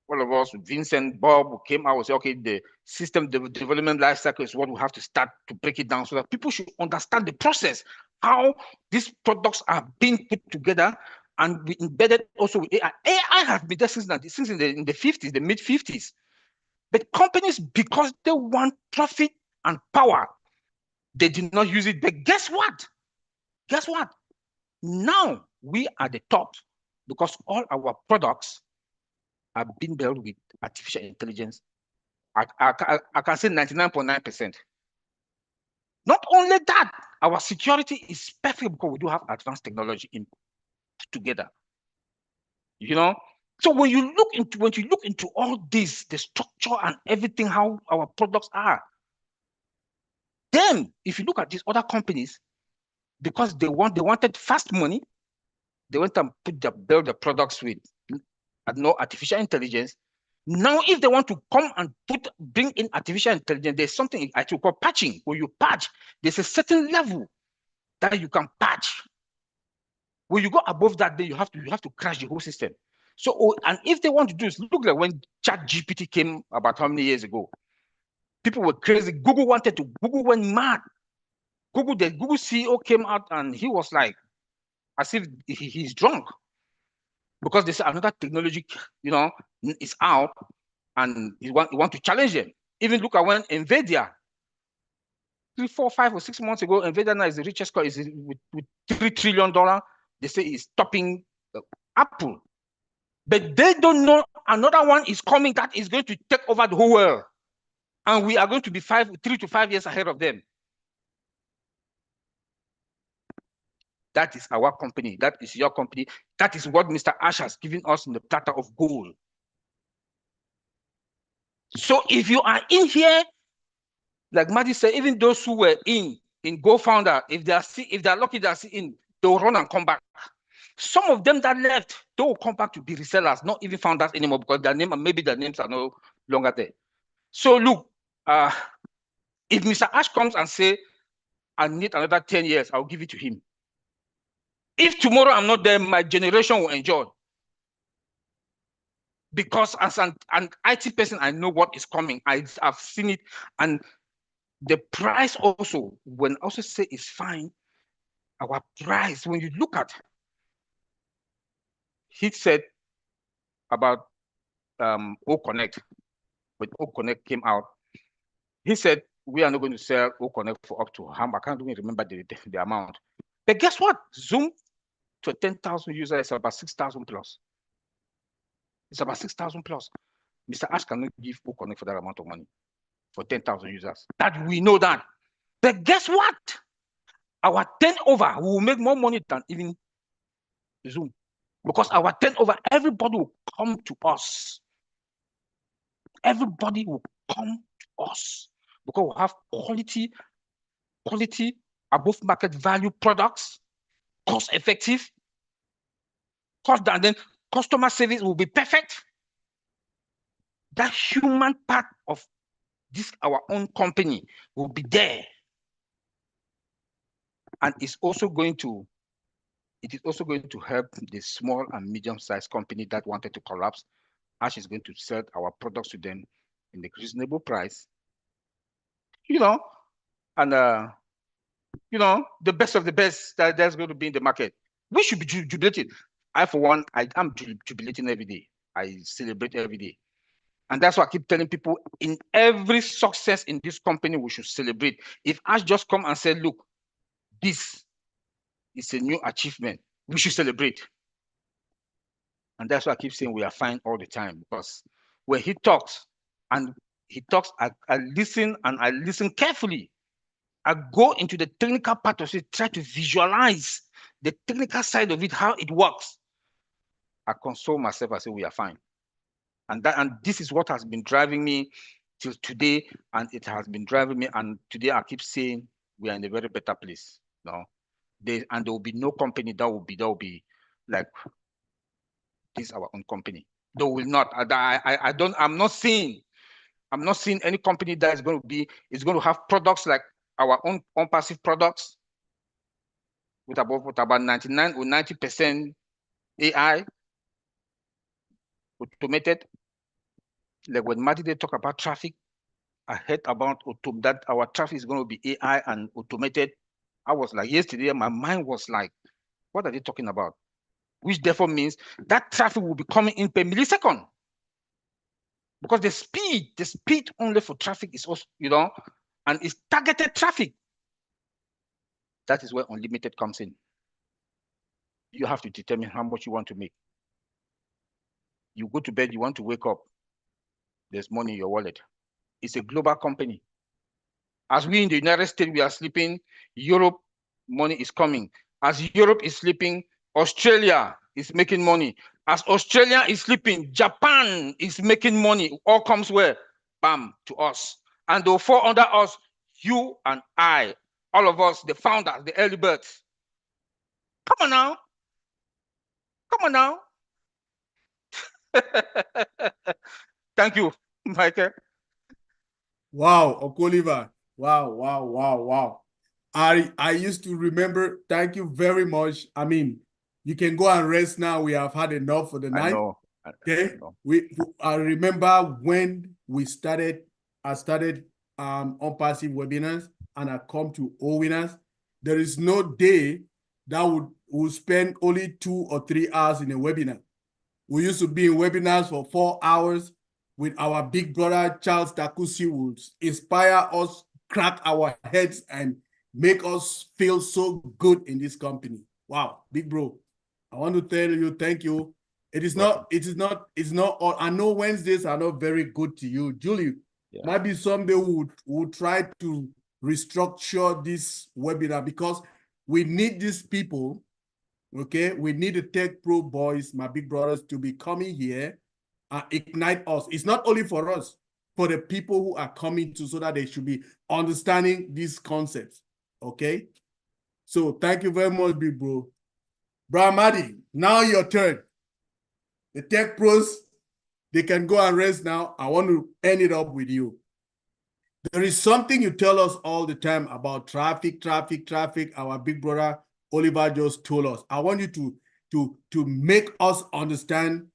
all of us, Vincent, Bob, who came out and said, okay, the system development life cycle is what we have to start to break it down so that people should understand the process, how these products are being put together and we embedded also with AI. AI has been there since in the 50s, the mid 50s. But companies, because they want profit and power, they did not use it. But guess what? Guess what? Now we are the top because all our products are being built with artificial intelligence. I can say 99.9%. Not only that, our security is perfect because we do have advanced technology together. You know, so when you look into all this, the structure and everything, how our products are, then if you look at these other companies, because they wanted fast money, they went and build the products with no artificial intelligence. Now, if they want to come and bring in artificial intelligence, there's something I call patching. When you patch, there's a certain level that you can patch. When you go above that, then you have to crash the whole system. So, and if they want to do this, look like when ChatGPT came about how many years ago, people were crazy. Google went mad. The Google CEO came out and he was like, as if he's drunk, because there's another technology, you know, is out, and you want to challenge them. Even look at when NVIDIA, 3, 4, 5, or 6 months ago, NVIDIA now is the richest car, is with $3 trillion. They say it's topping Apple. But they don't know another one is coming that is going to take over the whole world. And we are going to be 3 to 5 years ahead of them. That is our company. That is your company. That is what Mr. Ash has given us in the platter of gold. So if you are in here, like Madi said, even those who were in GoFounder, if they're lucky, they're in, they will run and come back. Some of them that left, they will come back to be resellers, not even founders anymore, because maybe their names are no longer there. So look, if Mr. Ash comes and say, I need another 10 years, I'll give it to him. If tomorrow I'm not there, my generation will enjoy. because as an IT person, I know what is coming. I've seen it, and the price also, when I also say it's fine, our price, when you look at, he said about O Connect, when O Connect came out, he said we are not going to sell O Connect for up to how I can't even remember the amount. But guess what? Zoom to 10,000 users is about 6,000 plus. It's about 6,000 plus. Mr. Ash cannot give O Connect for that amount of money for 10,000 users. That we know that. But guess what? Our turnover will make more money than even Zoom. Because our turnover, everybody will come to us. Everybody will come to us because we have quality above market value products, cost effective, and then customer service will be perfect. That human part of this, our own company, will be there. And it is also going to help the small and medium-sized company that wanted to collapse. Ash is going to sell our products to them in a reasonable price, and the best of the best that's going to be in the market. We should be jubilating. I, for one, I am jubilating every day. I celebrate every day. And that's why I keep telling people, in every success in this company, we should celebrate. If Ash just come and say, look, this is a new achievement, we should celebrate. And that's why I keep saying we are fine all the time, because when he talks, I listen, and I listen carefully. I go into the technical part of it, try to visualize the technical side of it, how it works. I console myself, I say we are fine. And this is what has been driving me till today, and it has been driving me, and today I keep saying we are in a very better place. There will be no company that will be like this, our own company. There will not. I'm not seeing any company that is going to have products like our own passive products with about 99 or 90% AI automated. Like when Marty they talk about traffic, I heard about that our traffic is going to be AI and automated. I was like, yesterday, my mind was like, what are they talking about? Which therefore means that traffic will be coming in per millisecond. Because the speed only for traffic is also, and it's targeted traffic. That is where unlimited comes in. You have to determine how much you want to make. You go to bed, you want to wake up, there's money in your wallet. It's a global company. As we in the United States, we are sleeping, Europe, money is coming. As Europe is sleeping, Australia is making money. As Australia is sleeping, Japan is making money. All comes where? Bam, to us. And they'll fall under us, you and I, all of us, the founders, the early birds. Come on now. Come on now. Thank you, Michael. Wow, Okoliva. Wow. I used to remember, thank you very much. I mean, you can go and rest now. We have had enough for the night. I know. Okay. I remember when I started on passive webinars, and I come to all winners. There is no day that would spend only 2 or 3 hours in a webinar. We used to be in webinars for 4 hours with our big brother, Charles Takusi, would inspire us, crack our heads, and make us feel so good in this company. Wow, big bro. I want to tell you, thank you. It's not all. I know Wednesdays are not very good to you. Julie, maybe someday we would try to restructure this webinar, because we need these people. Okay, we need the Tech Pro boys, my big brothers, to be coming here and ignite us. It's not only for us, for the people who are coming to, so that they should be understanding these concepts. Okay, so thank you very much, big bro. Brahmadi, now your turn. The Tech Pros, they can go and rest now. I want to end it up with you. There is something you tell us all the time about traffic. Our big brother Oliver just told us. I want you to make us understand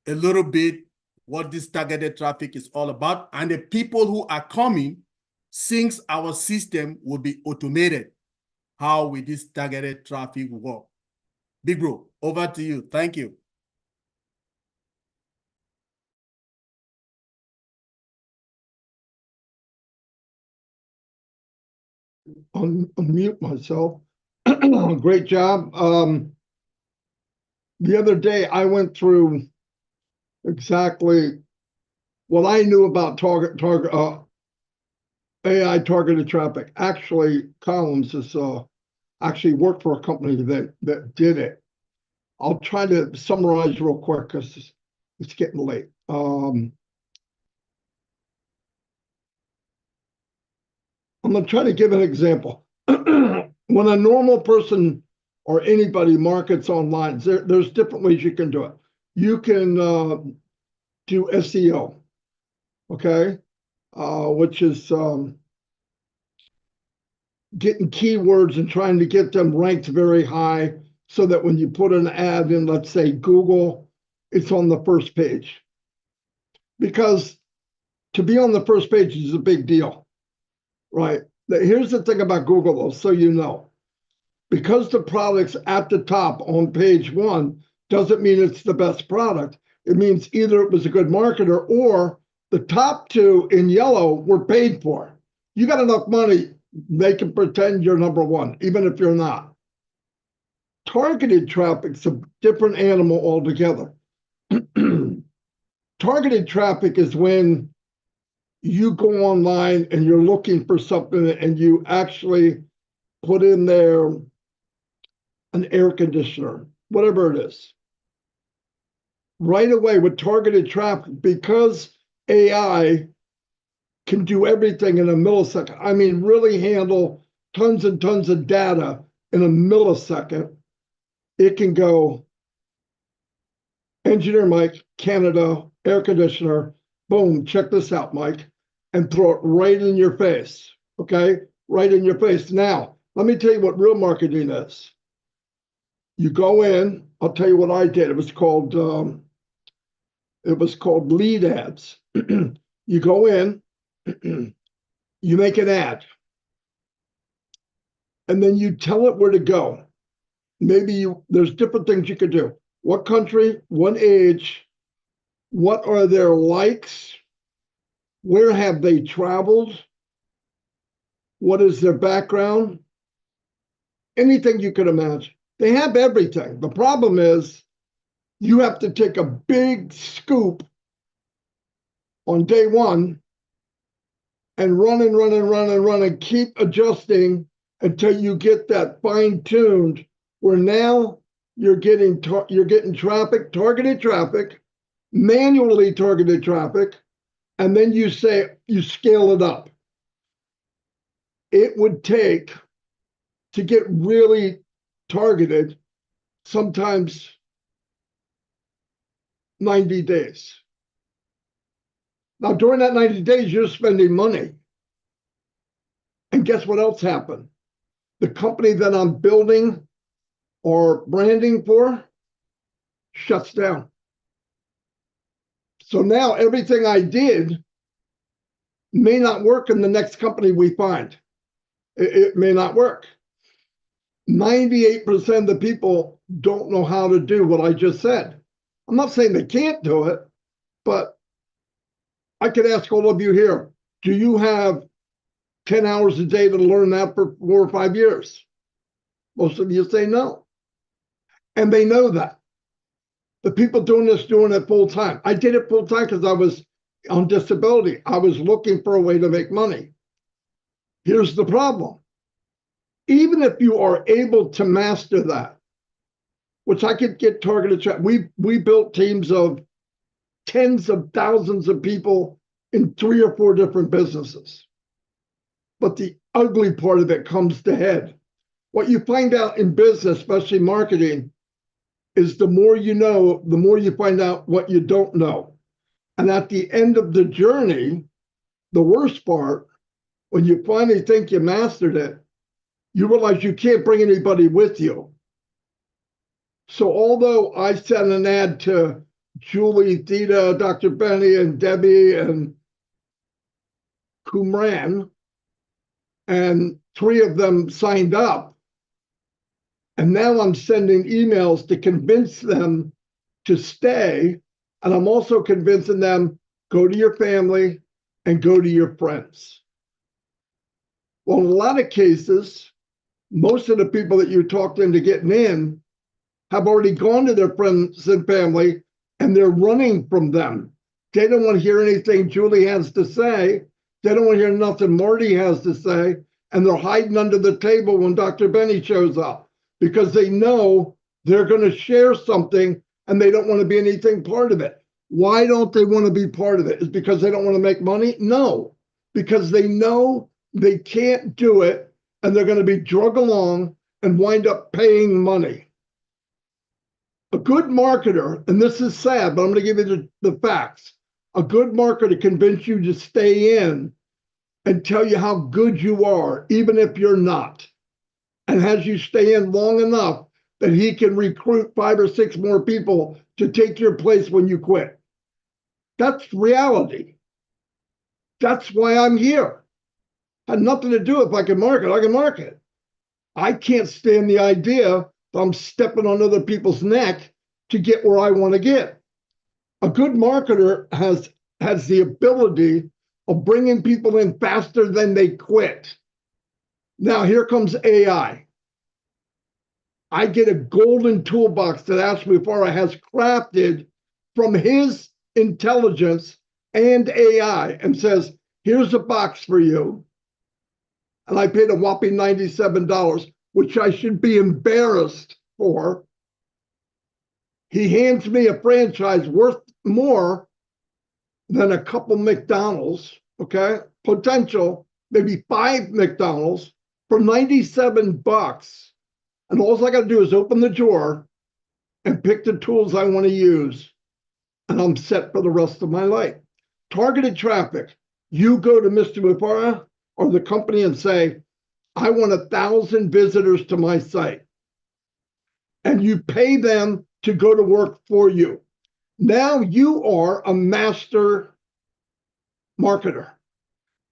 a little bit what this targeted traffic is all about. And the people who are coming, since our system will be automated, how will this targeted traffic work? Big Bro, over to you. Thank you. Unmute myself. Great job. The other day I went through exactly what I knew about AI targeted traffic. Actually, Collins is actually worked for a company that did it. I'll try to summarize real quick because it's getting late. I'm going to try to give an example. When a normal person or anybody markets online, there's different ways you can do it. You can do SEO, okay, which is getting keywords and trying to get them ranked very high so that when you put an ad in, let's say Google, it's on the first page. Because to be on the first page is a big deal, right? Here's the thing about Google, though, so you know. Because the product's at the top on page 1 doesn't mean it's the best product. It means either it was a good marketer or the top 2 in yellow were paid for. You got enough money, they can pretend you're number 1, even if you're not. Targeted traffic's a different animal altogether. Targeted traffic is when you go online and you're looking for something and you actually put in there an air conditioner, whatever it is. Right away with targeted traffic, because AI can do everything in a millisecond, I mean, really handle tons and tons of data in a millisecond, it can go engineer Mike, Canada, air conditioner, boom, check this out, Mike, and throw it right in your face, okay? Right in your face. Now, let me tell you what real marketing is. You go in, I'll tell you what I did. It was called lead ads. You go in, you make an ad, and then you tell it where to go. Maybe there's different things you could do. What country, what age, what are their likes, where have they traveled, what is their background, anything you could imagine. They have everything. The problem is you have to take a big scoop on day 1 and run and keep adjusting until you get that fine-tuned where now you're getting traffic, targeted traffic, manually targeted traffic, and then you scale it up. It would take, to get really targeted, sometimes 90 days. Now, during that 90 days, you're spending money. And guess what else happened? The company that I'm building or branding for shuts down. So now everything I did may not work in the next company we find. It may not work. 98% of the people don't know how to do what I just said. I'm not saying they can't do it, but I could ask all of you here, do you have 10 hours a day to learn that for 4 or 5 years? Most of you say no. And they know that. The people doing it full time. I did it full time because I was on disability. I was looking for a way to make money. Here's the problem. Even if you are able to master that, which I could get targeted, we built teams of tens of thousands of people in 3 or 4 different businesses. But the ugly part of it comes to head. What you find out in business, especially marketing, is the more you know, the more you find out what you don't know. And at the end of the journey, the worst part, when you finally think you mastered it, you realize you can't bring anybody with you. So although I sent an ad to Julie, Theta, Dr. Benny, and Debbie, and Kumran, and 3 of them signed up. And now I'm sending emails to convince them to stay. And I'm also convincing them, go to your family and go to your friends. Well, in a lot of cases, most of the people that you talked into getting in have already gone to their friends and family, and they're running from them. They don't want to hear anything Julie has to say. They don't want to hear nothing Marty has to say. And they're hiding under the table when Dr. Benny shows up because they know they're going to share something and they don't want to be anything part of it. Why don't they want to be part of it? Is it because they don't want to make money? No, because they know they can't do it and they're going to be drug along and wind up paying money. A good marketer, and this is sad, but I'm going to give you the facts. A good marketer convince you to stay in and tell you how good you are, even if you're not, and has you stay in long enough that he can recruit 5 or 6 more people to take your place when you quit. That's reality. That's why I'm here. Had nothing to do if I can market. I can market. I can't stand the idea that I'm stepping on other people's neck to get where I want to get. A good marketer has the ability of bringing people in faster than they quit. Now, here comes AI. I get a golden toolbox that Ash Mufareh has crafted from his intelligence and AI and says, here's a box for you. And I paid a whopping $97, which I should be embarrassed for. He hands me a franchise worth more than a couple McDonald's, okay? Potential, maybe 5 McDonald's for $97. And all I got to do is open the drawer and pick the tools I want to use. And I'm set for the rest of my life. Targeted traffic. You go to Mr. Mufareh or the company and say, I want 1,000 visitors to my site. And you pay them to go to work for you. Now you are a master marketer.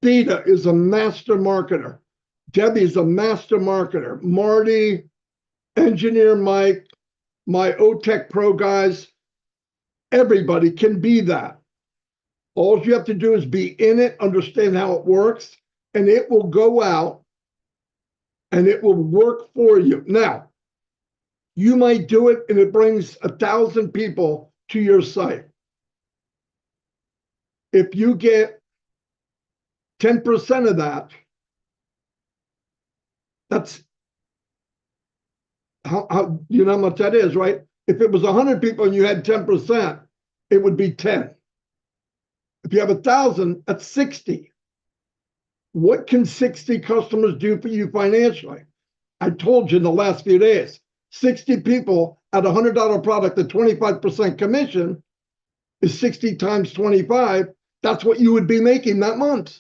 Theta is a master marketer. Debbie's a master marketer. Marty, Engineer Mike, my OTech Pro guys, everybody can be that. All you have to do is be in it, understand how it works, and it will go out and it will work for you. Now, you might do it and it brings 1,000 people to your site. If you get 10% of that, that's how you know how much that is, right? If it was 100 people and you had 10%, it would be 10. If you have 1,000, that's 60. What can 60 customers do for you financially? I told you in the last few days, 60 people at a $100 product at 25% commission is 60 times 25. That's what you would be making that month.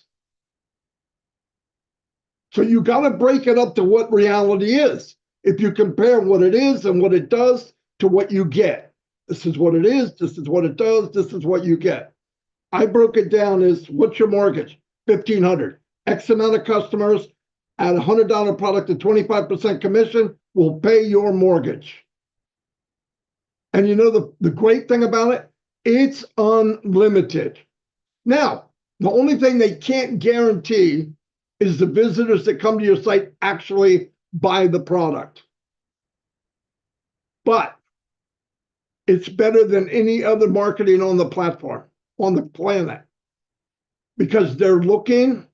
So you got to break it up to what reality is. If you compare what it is and what it does to what you get, this is what it is, this is what it does, this is what you get. I broke it down as, what's your mortgage? $1,500. X amount of customers at a $100 product at 25% commission will pay your mortgage. And you know the great thing about it? It's unlimited. Now, the only thing they can't guarantee is the visitors that come to your site actually buy the product. But it's better than any other marketing on the platform, on the planet, because they're looking,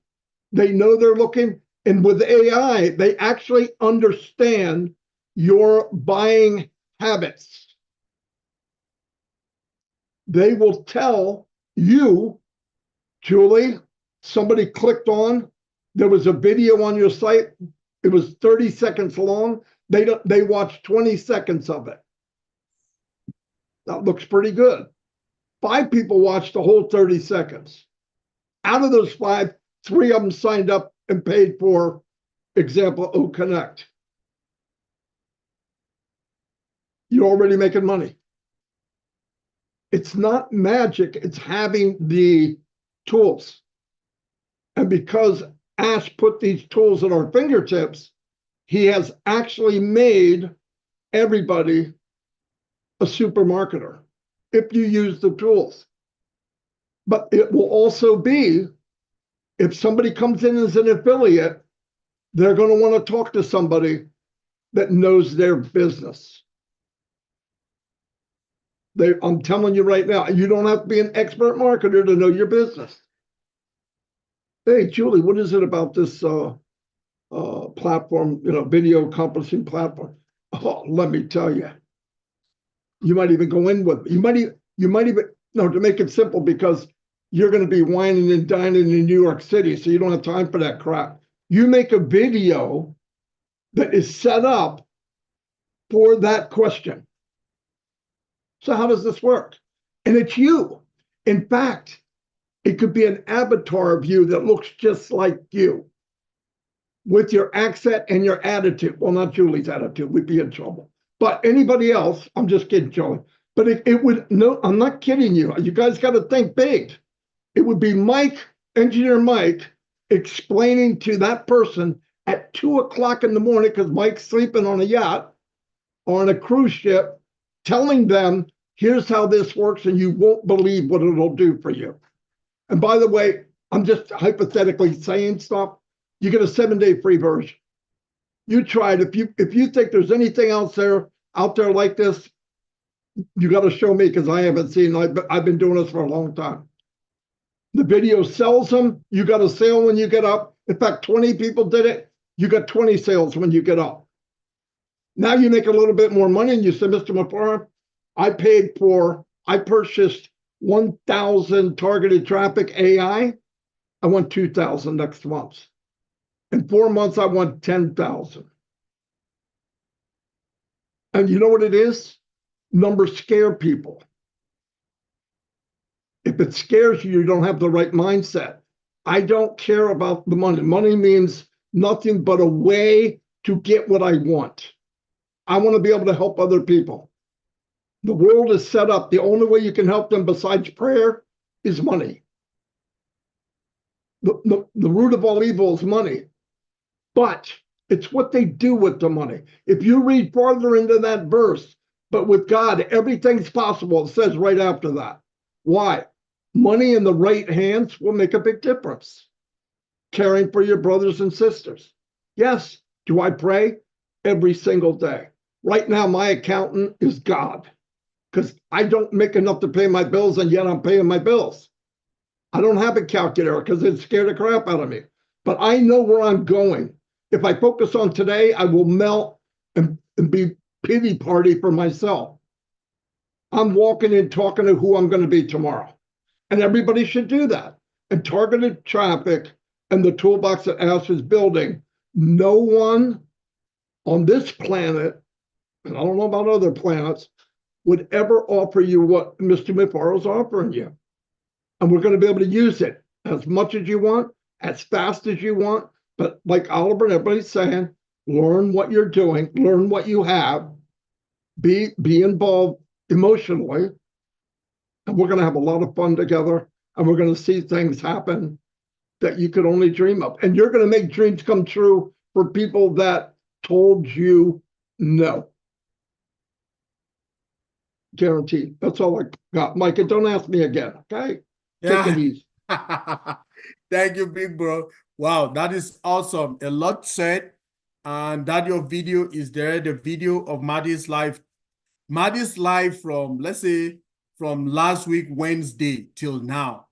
they know they're looking, and with AI, they actually understand your buying habits. They will tell you, Julie, somebody clicked on, there was a video on your site, it was 30 seconds long, they watched 20 seconds of it. That looks pretty good. 5 people watched the whole 30 seconds. Out of those 5, 3 of them signed up and paid for, example, O Connect. You're already making money. It's not magic, it's having the tools. And because Ash put these tools at our fingertips, he has actually made everybody a supermarketer if you use the tools. But it will also be, if somebody comes in as an affiliate, they're going to want to talk to somebody that knows their business. I'm telling you right now, you don't have to be an expert marketer to know your business. Hey, Julie, what is it about this platform, video conferencing platform? Oh, let me tell you. You might even go in with, you might even, no, to make it simple, because you're going to be whining and dining in New York City, so you don't have time for that crap. You make a video that is set up for that question. So how does this work? And it's you. In fact, it could be an avatar of you that looks just like you with your accent and your attitude. Well, not Julie's attitude, we'd be in trouble. But anybody else, I'm just kidding, Julie. But it would, no, I'm not kidding you. You guys got to think big. It would be Mike, engineer Mike, explaining to that person at 2 o'clock in the morning, because Mike's sleeping on a yacht or on a cruise ship, telling them, here's how this works, and you won't believe what it'll do for you. And by the way, I'm just hypothetically saying stuff. You get a 7-day free version. You try it. If you think there's anything out there like this, you got to show me, because I haven't seen. I've been doing this for a long time. The video sells them. You got a sale when you get up. In fact, 20 people did it. You got 20 sales when you get up. Now you make a little bit more money, and you say, Mr. Mapara, I purchased 1,000 targeted traffic AI. I want 2,000 next month. In 4 months, I want 10,000. And you know what it is? Numbers scare people. If it scares you, you don't have the right mindset. I don't care about the money. Money means nothing but a way to get what I want. I want to be able to help other people. The world is set up. The only way you can help them besides prayer is money. The root of all evil is money. But it's what they do with the money. If you read farther into that verse, but with God, everything's possible, it says right after that. Why? Money in the right hands will make a big difference. Caring for your brothers and sisters. Yes. Do I pray? Every single day. Right now, my accountant is God, because I don't make enough to pay my bills, and yet I'm paying my bills. I don't have a calculator because it scared the crap out of me. But I know where I'm going. If I focus on today, I will melt and be pity party for myself. I'm walking and talking to who I'm going to be tomorrow. And everybody should do that. And targeted traffic and the toolbox that Ash is building, no one on this planet, and I don't know about other planets, would ever offer you what Mr. Mapara is offering you. And we're going to be able to use it as much as you want, as fast as you want. But like Oliver and everybody's saying, learn what you're doing, learn what you have, be involved emotionally, and we're going to have a lot of fun together, and we're going to see things happen that you could only dream of. And you're going to make dreams come true for people that told you no. Guaranteed. That's all I got. Mike, and don't ask me again, okay? Yeah. Take it easy. Thank you, big bro. Wow, that is awesome. A lot said, and that your video is there, the video of Maddie's life. Maddie's life from, let's say, from last week, Wednesday, till now.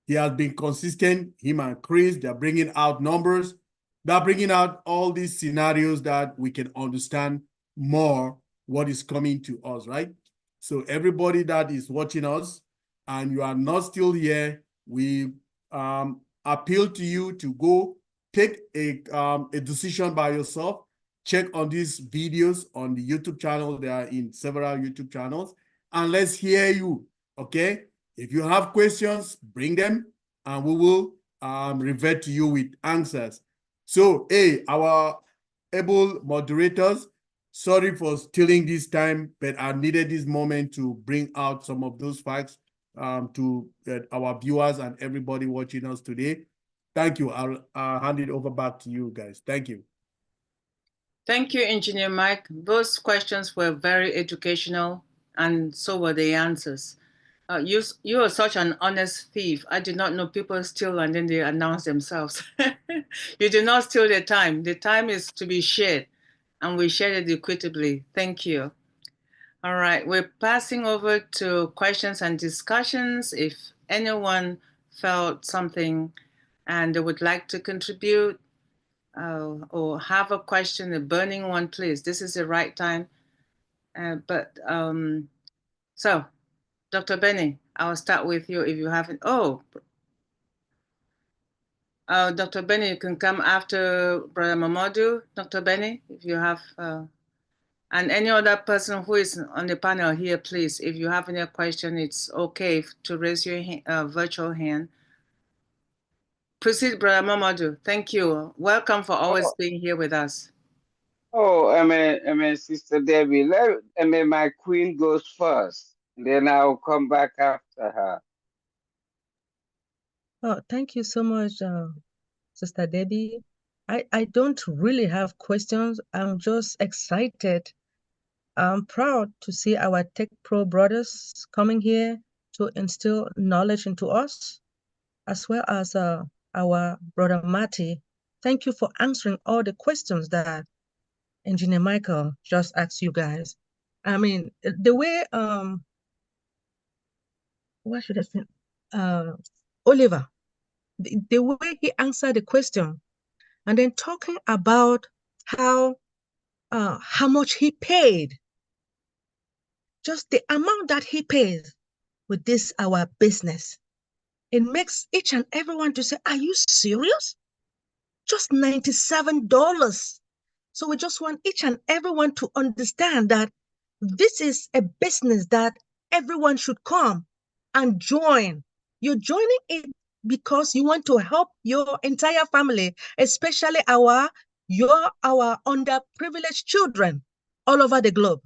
He has been consistent, him and Chris, they're bringing out numbers. They're bringing out all these scenarios that we can understand more what is coming to us, right? So everybody that is watching us and you are not still here, we appeal to you to go take a decision by yourself. Check on these videos on the YouTube channel. They are in several YouTube channels. And let's hear you, okay? If you have questions, bring them, and we will revert to you with answers. So, hey, our able moderators, Sorry for stealing this time, but I needed this moment to bring out some of those facts to our viewers and everybody watching us today. Thank you. I'll hand it over back to you guys. Thank you. Thank you, Engineer Mike. Those questions were very educational, and so were the answers. You are such an honest thief. I did not know people steal and then they announce themselves. You did not steal the time. The time is to be shared, and we shared it equitably. Thank you. All right, we're passing over to questions and discussions. If anyone felt something and they would like to contribute or have a question, a burning one, please. This is the right time. So, Dr. Benny, I'll start with you if you haven't. Dr. Benny, you can come after Brother Mamadou. Dr. Benny, if you have, and any other person who is on the panel here, please, if you have any question, it's okay to raise your virtual hand. Proceed, Brother Mamadou. Thank you. Welcome for always being here with us. Sister Debbie, my queen goes first. Then I'll come back after her. Oh, thank you so much, Sister Debbie. I don't really have questions. I'm just excited. I'm proud to see our Tech Pro brothers coming here to instill knowledge into us, as well as our brother Marty. Thank you for answering all the questions that Engineer Michael just asked you guys. I mean, the way, what should I say? Oliver, the way he answered the question, and then talking about how much he paid, just the amount that he pays with this, our business. It makes each and everyone to say, are you serious? Just $97. So we just want each and everyone to understand that this is a business that everyone should come and join. You're joining it because you want to help your entire family, especially our underprivileged children all over the globe.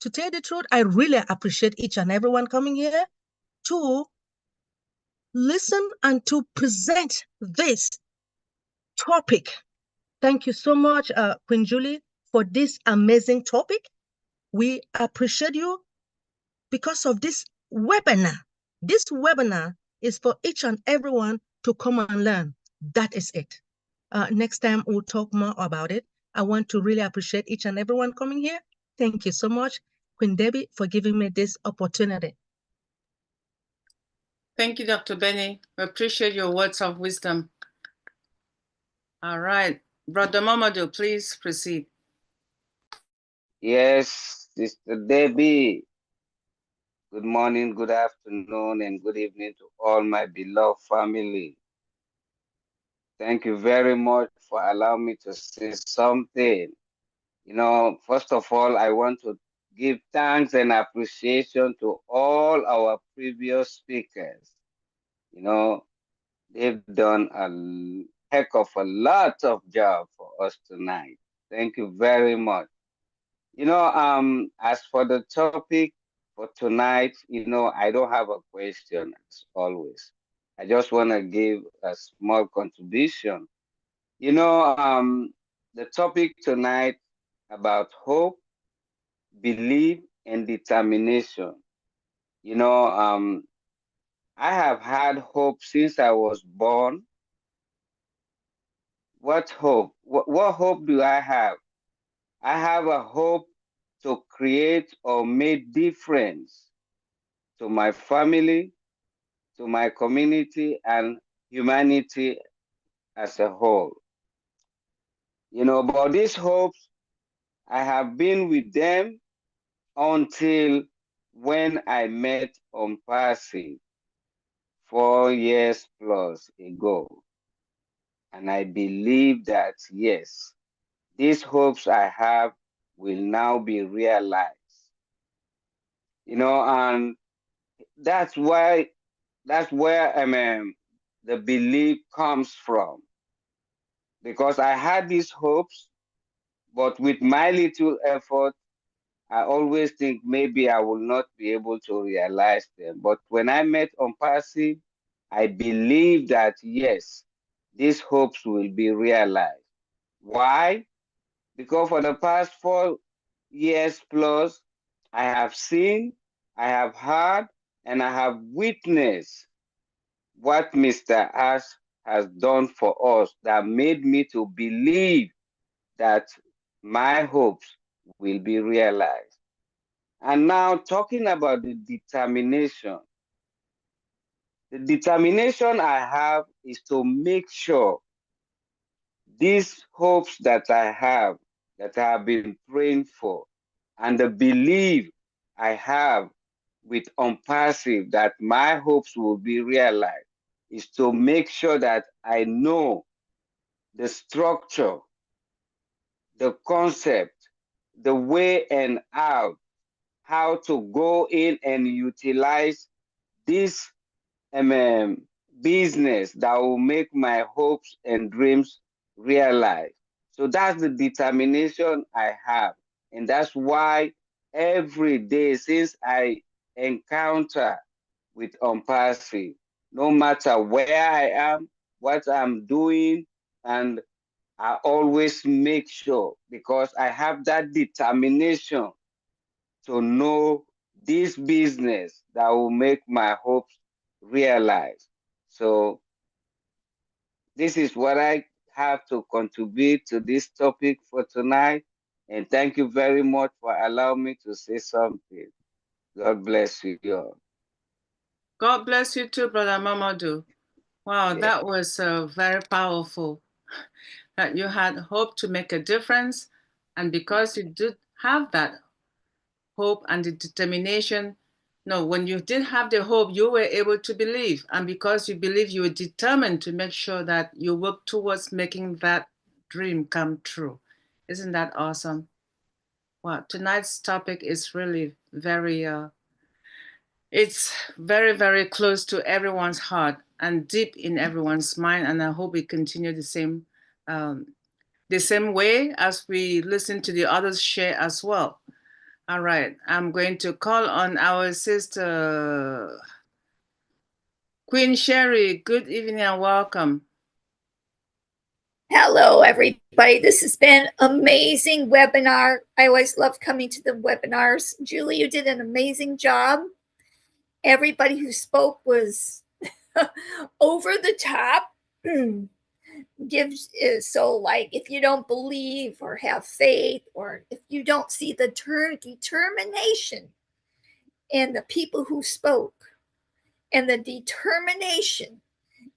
To tell the truth, I really appreciate each and everyone coming here to listen and to present this topic. Thank you so much, Queen Julie, for this amazing topic. We appreciate you because of this webinar. This webinar is for each and everyone to come and learn. That is it. Next time, we'll talk more about it. I want to really appreciate each and everyone coming here. Thank you so much, Queen Debbie, for giving me this opportunity. Thank you, Dr. Benny. We appreciate your words of wisdom. All right. Brother Mamadou, please proceed. Yes, Sister Debbie. Good morning, good afternoon, and good evening to all my beloved family. Thank you very much for allowing me to say something. You know, first of all, I want to give thanks and appreciation to all our previous speakers. You know, they've done a heck of a lot of job for us tonight. Thank you very much. You know, as for the topic for tonight, you know, I don't have a question as always. I just want to give a small contribution. You know, the topic tonight about hope, belief, and determination. You know, I have had hope since I was born. What hope? What hope do I have? I have a hope to create or make difference to my family, to my community, and humanity as a whole. You know, but these hopes, I have been with them until when I met Ompasi 4 years plus ago. And I believe that, yes, these hopes I have will now be realized. You know, and that's where the belief comes from. Because I had these hopes, But with my little effort, I always think maybe I will not be able to realize them. But when I met Ompasi, I believe that yes, these hopes will be realized. Why? Because for the past 4 years plus, I have seen, I have heard, and I have witnessed what Mr. Ash has done for us that made me to believe that my hopes will be realized. And now talking about the determination I have is to make sure these hopes that I have been praying for, and the belief I have with Unpassive that my hopes will be realized, is to make sure that I know the structure, the concept, the way and out, how to go in and utilize this business that will make my hopes and dreams realized. So that's the determination I have. And that's why every day since I encounter with Unpassive, no matter where I am, what I'm doing, and I always make sure, because I have that determination to know this business that will make my hopes realize. So this is what I have to contribute to this topic for tonight. And thank you very much for allowing me to say something. God bless you all. God bless you too, Brother Mamadou. Wow, that was very powerful. That you had hope to make a difference. And because you did have that hope and the determination, no, when you did have the hope, you were able to believe. And because you believe, you were determined to make sure that you work towards making that dream come true. Isn't that awesome? Wow, tonight's topic is really very, it's very, very close to everyone's heart and deep in everyone's mind. And I hope we continue the same way as we listen to the others share as well. All right, I'm going to call on our sister, Queen Sherry. Good evening and welcome. Hello, everybody. This has been amazing webinar. I always love coming to the webinars. Julie, you did an amazing job. Everybody who spoke was over the top. So like if you don't believe or have faith, or if you don't see the determination in the people who spoke, and the determination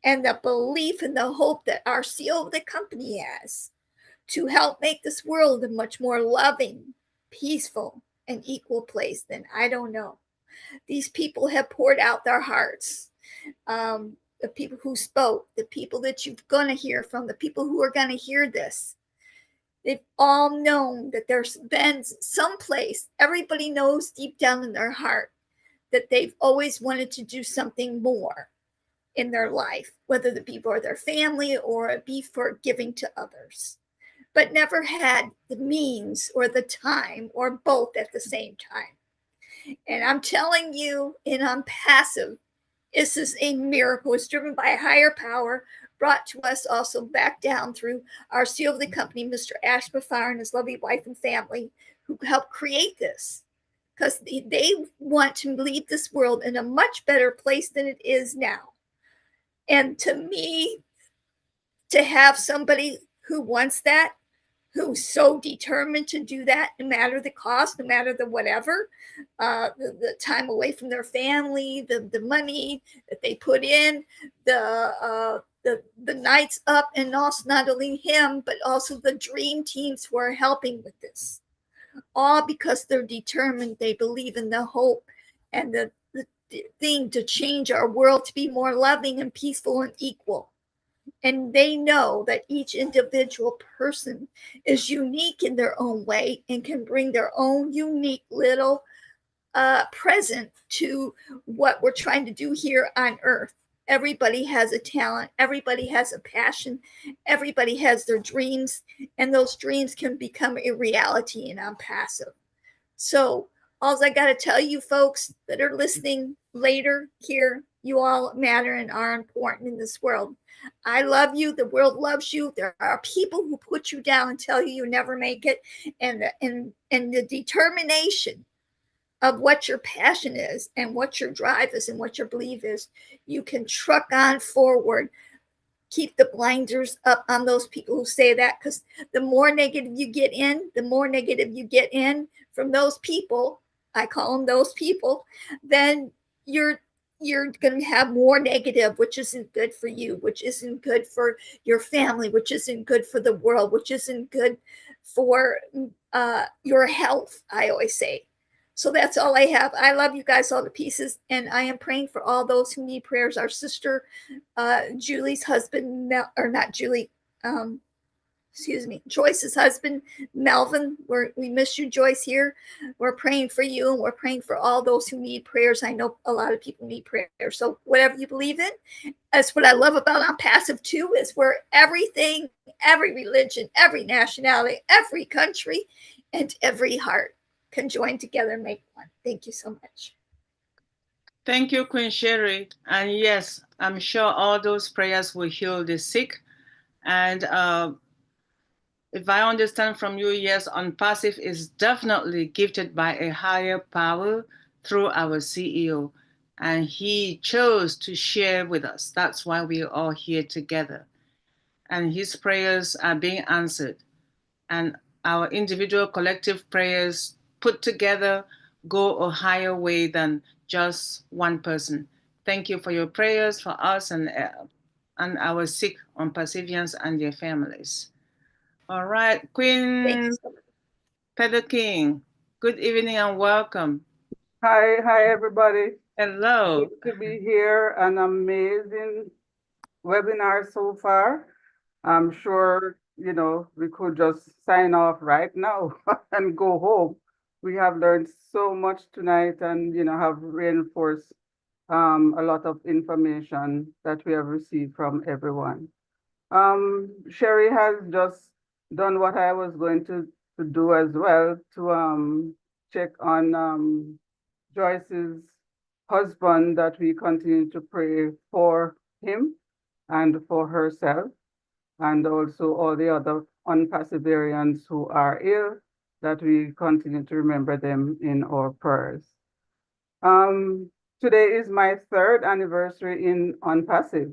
and the belief and the hope that our CEO of the company has to help make this world a much more loving, peaceful, and equal place, then I don't know. These people have poured out their hearts. The people who spoke, the people that you're going to hear from, the people who are going to hear this, they've all known that there's been some place, everybody knows deep down in their heart, that they've always wanted to do something more in their life, whether it be for their family or it be for giving to others, but never had the means or the time or both at the same time. And I'm telling you, in Unpassive, this is a miracle. It's driven by a higher power, brought to us also back down through our CEO of the company, Mr. Ash Mafar, and his lovely wife and family, who helped create this, because they want to leave this world in a much better place than it is now. And to me, to have somebody who wants that, who's so determined to do that, no matter the cost, no matter the whatever, the time away from their family, the money that they put in, the nights up, and also not only him, but also the dream teams who are helping with this, all because they're determined. They believe in the hope and the thing to change our world to be more loving and peaceful and equal. And they know that each individual person is unique in their own way and can bring their own unique little present to what we're trying to do here on earth. Everybody has a talent. Everybody has a passion. Everybody has their dreams, and those dreams can become a reality, and I'm passive. So all I got to tell you folks that are listening later here, you all matter and are important in this world. I love you. The world loves you. There are people who put you down and tell you you never make it. And the determination of what your passion is and what your drive is and what your belief is, you can truck on forward. Keep the blinders up on those people who say that, because the more negative you get in, from those people, I call them those people, then you're going to have more negative, which isn't good for you, which isn't good for your family, which isn't good for the world, which isn't good for your health, I always say. So that's all I have. I love you guys all to pieces, and I am praying for all those who need prayers. Our sister Julie's husband, or not Julie, excuse me, Joyce's husband, Melvin. We miss you, Joyce, here. We're praying for you, and we're praying for all those who need prayers. I know a lot of people need prayer. So whatever you believe in, that's what I love about I'm Passive too, is where everything, every religion, every nationality, every country, and every heart can join together and make one. Thank you so much. Thank you, Queen Sherry. And yes, I'm sure all those prayers will heal the sick. And if I understand from you, yes, Unpassive is definitely gifted by a higher power through our CEO. And he chose to share with us. That's why we're all here together. And his prayers are being answered. And our individual collective prayers put together go a higher way than just one person. Thank you for your prayers for us and our sick Unpassivians and their families. All right, Queen Peter King, good evening and welcome. Hi, everybody. Hello. Good to be here. An amazing webinar so far. I'm sure, we could just sign off right now and go home. We have learned so much tonight and, have reinforced a lot of information that we have received from everyone. Sherry has just done what I was going to do as well, to check on Joyce's husband, that we continue to pray for him and for herself, and also all the other Unpassivarians who are ill, that we continue to remember them in our prayers. Today is my 3rd anniversary in Unpassive.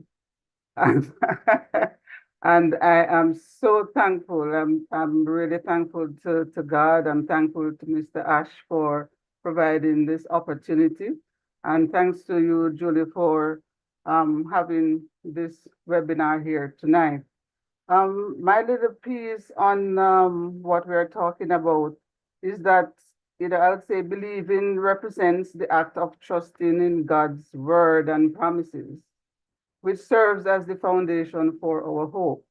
And I am so thankful. I'm really thankful to God. I'm thankful to Mr. Ash for providing this opportunity. And thanks to you, Julie, for having this webinar here tonight. My little piece on what we're talking about is that, I'll say believing represents the act of trusting in God's word and promises, which serves as the foundation for our hope.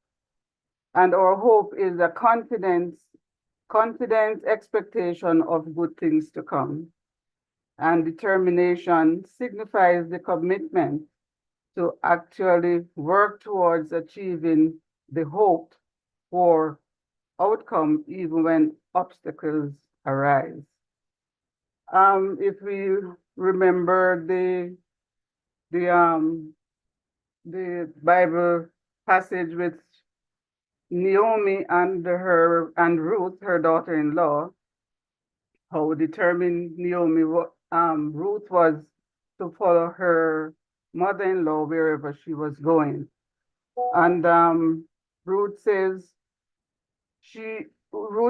And our hope is a confident expectation of good things to come. And determination signifies the commitment to actually work towards achieving the hoped for outcome, even when obstacles arise. If we remember the Bible passage with Naomi and Ruth, her daughter-in-law, how determined Ruth was to follow her mother-in-law wherever she was going. And Ruth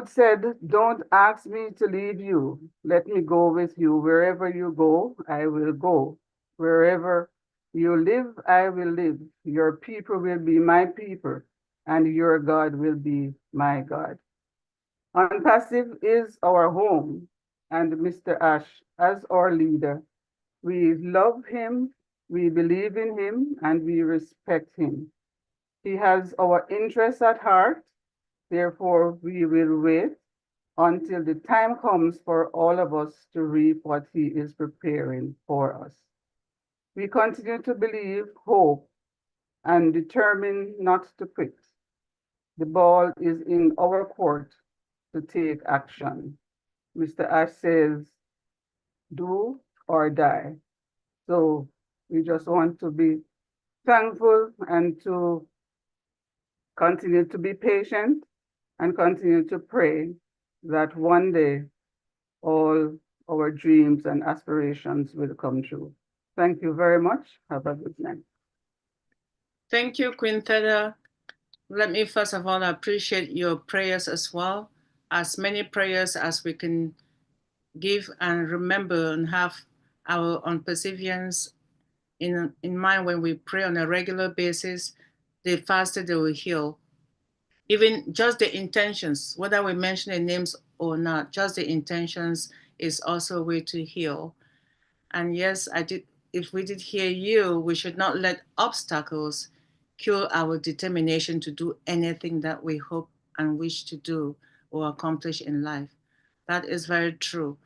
said, "Don't ask me to leave you. Let me go with you. Wherever you go, I will go. Wherever you live, I will live. Your people will be my people, and your God will be my God." Unpassive is our home, and Mr. Ash, as our leader, we love him, we believe in him, and we respect him. He has our interests at heart, therefore we will wait until the time comes for all of us to reap what he is preparing for us. We continue to believe, hope, and determine not to quit. The ball is in our court to take action. Mr. Ash says, do or die. So we just want to be thankful and to continue to be patient and continue to pray that one day all our dreams and aspirations will come true. Thank you very much. Have a good night. Thank you, Queen Theda. Let me first of all appreciate your prayers as well. As many prayers as we can give and remember and have our own perseverance in mind when we pray on a regular basis, the faster they will heal. Even just the intentions, whether we mention the names or not, just the intentions is also a way to heal. And yes, if we did hear you, we should not let obstacles kill our determination to do anything that we hope and wish to do or accomplish in life. That is very true.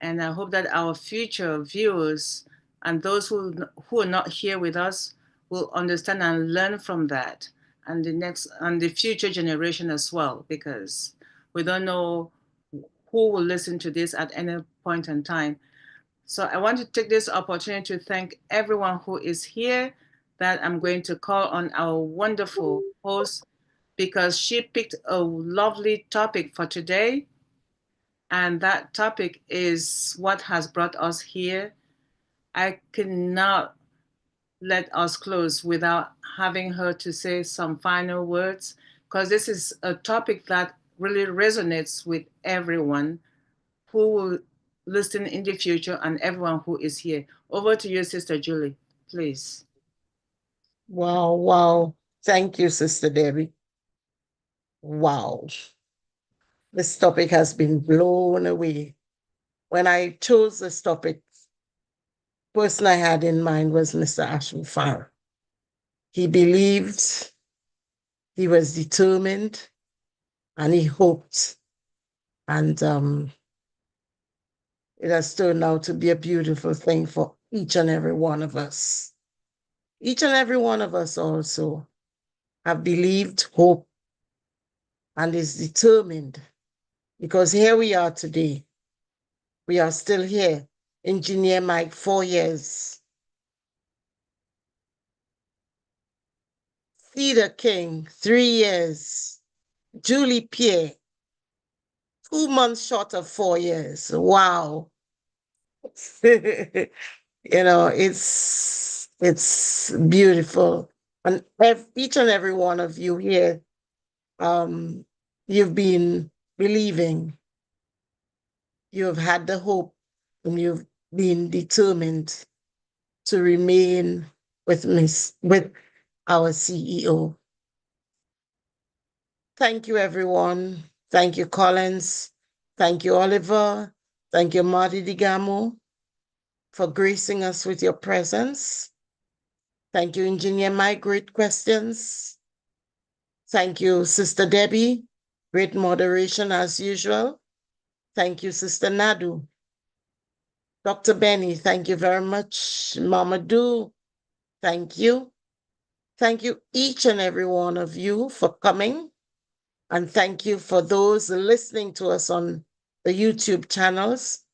And I hope that our future viewers and those who are not here with us will understand and learn from that, and the future generation as well, because we don't know who will listen to this at any point in time. So I want to take this opportunity to thank everyone who is here, that I'm going to call on our wonderful host, because she picked a lovely topic for today. And that topic is what has brought us here. I cannot let us close without having her to say some final words, because this is a topic that really resonates with everyone who will listen in the future and everyone who is here. Over to you, Sister Julie, please. Wow, wow. Thank you, Sister Debbie. Wow. This topic has been blown away. When I chose this topic, the person I had in mind was Mr. Ash Mufara. He believed, he was determined, and he hoped. And it has turned out to be a beautiful thing for each and every one of us. Each and every one of us also have believed, hoped, and is determined, because here we are today. We are still here. Engineer Mike, 4 years. Cedar King, 3 years. Julie Pierre, 2 months short of 4 years. Wow. You know, it's beautiful. And each and every one of you here, you've been believing, you have had the hope, and you've been determined to remain with our CEO. Thank you, everyone. Thank you, Collins. Thank you, Oliver. Thank you, Marty DeGamo, for gracing us with your presence. Thank you, Engineer Mike, great questions. Thank you, Sister Debbie, great moderation as usual. Thank you, Sister Nadu. Dr. Benny, thank you very much. Mama Do, thank you. Thank you, each and every one of you, for coming. And thank you for those listening to us on the YouTube channels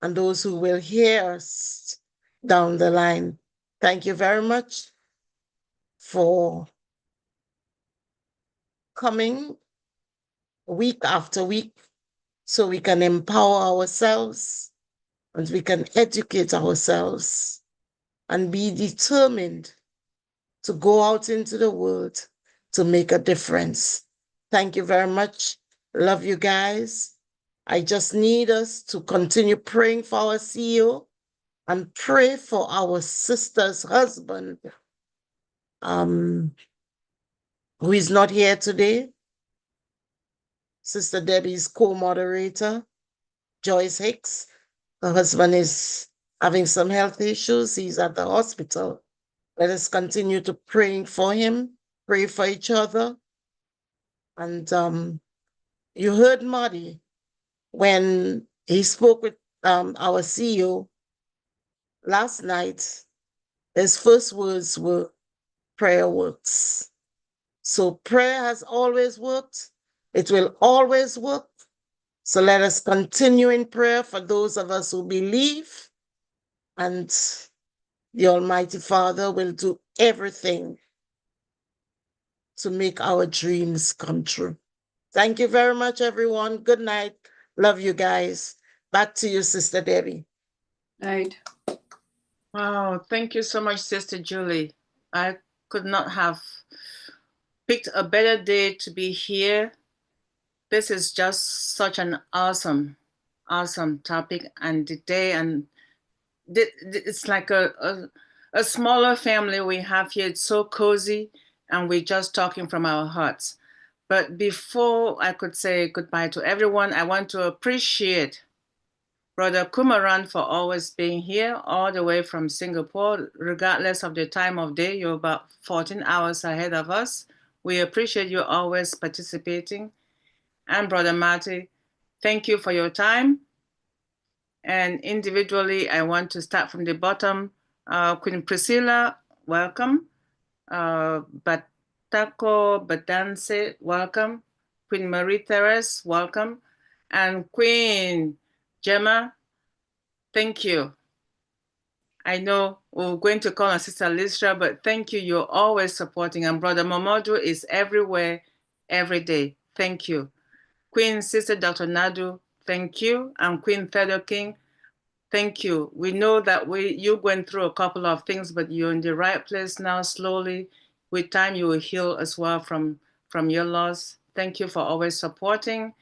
and those who will hear us down the line. Thank you very much for coming week after week so we can empower ourselves and we can educate ourselves and be determined to go out into the world to make a difference. Thank you very much. Love you guys. I just need us to continue praying for our CEO and pray for our sister's husband, who is not here today. Sister Debbie's co-moderator, Joyce Hicks. Her husband is having some health issues. He's at the hospital. Let us continue to pray for him, pray for each other. And you heard Marty when he spoke with our CEO last night. His first words were, prayer works. So prayer has always worked. It will always work. So let us continue in prayer for those of us who believe, and the Almighty Father will do everything to make our dreams come true. Thank you very much, everyone. Good night. Love you guys. Back to you, Sister Debbie. Right. Wow, thank you so much, Sister Julie. I could not have picked a better day to be here. This is just such an awesome topic and the day, and it's like a smaller family we have here. It's so cozy, and we're just talking from our hearts. But before I could say goodbye to everyone, I want to appreciate Brother Kumaran for always being here all the way from Singapore, regardless of the time of day. You're about 14 hours ahead of us. We appreciate you always participating. And Brother Marty, thank you for your time. And individually, I want to start from the bottom. Queen Priscilla, welcome. Batako Badanse, welcome. Queen Marie-Therese, welcome. And Queen Gemma, thank you. I know we're going to call on Sister Lisra, but thank you. You're always supporting. And Brother Momodu is everywhere, every day. Thank you. Queen Sister Dr. Nadu, thank you. And Queen Theodore King, thank you. We know that you went through a couple of things, but you're in the right place now. Slowly, with time, you will heal as well from your loss. Thank you for always supporting.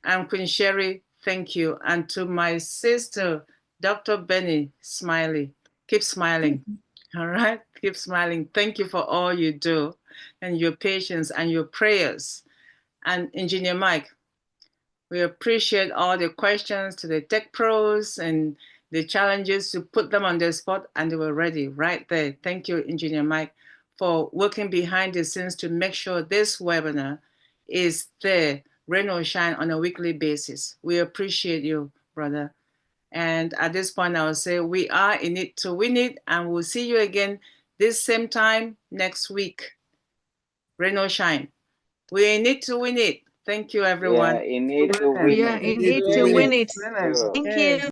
And Queen Sherry, thank you. And to my sister, Dr. Benny Smiley, keep smiling. All right, keep smiling. Thank you for all you do and your patience and your prayers. And Engineer Mike, we appreciate all the questions to the tech pros and the challenges to put them on the spot, and they were ready right there. Thank you, Engineer Mike, for working behind the scenes to make sure this webinar is there, rain or shine, on a weekly basis. We appreciate you, brother. And at this point, I will say we are in it to win it, and we'll see you again this same time next week. Rain or shine. We're in it to win it. Thank you, everyone. Yeah, in it to win We are it. in it to win it. Sure. Thank you.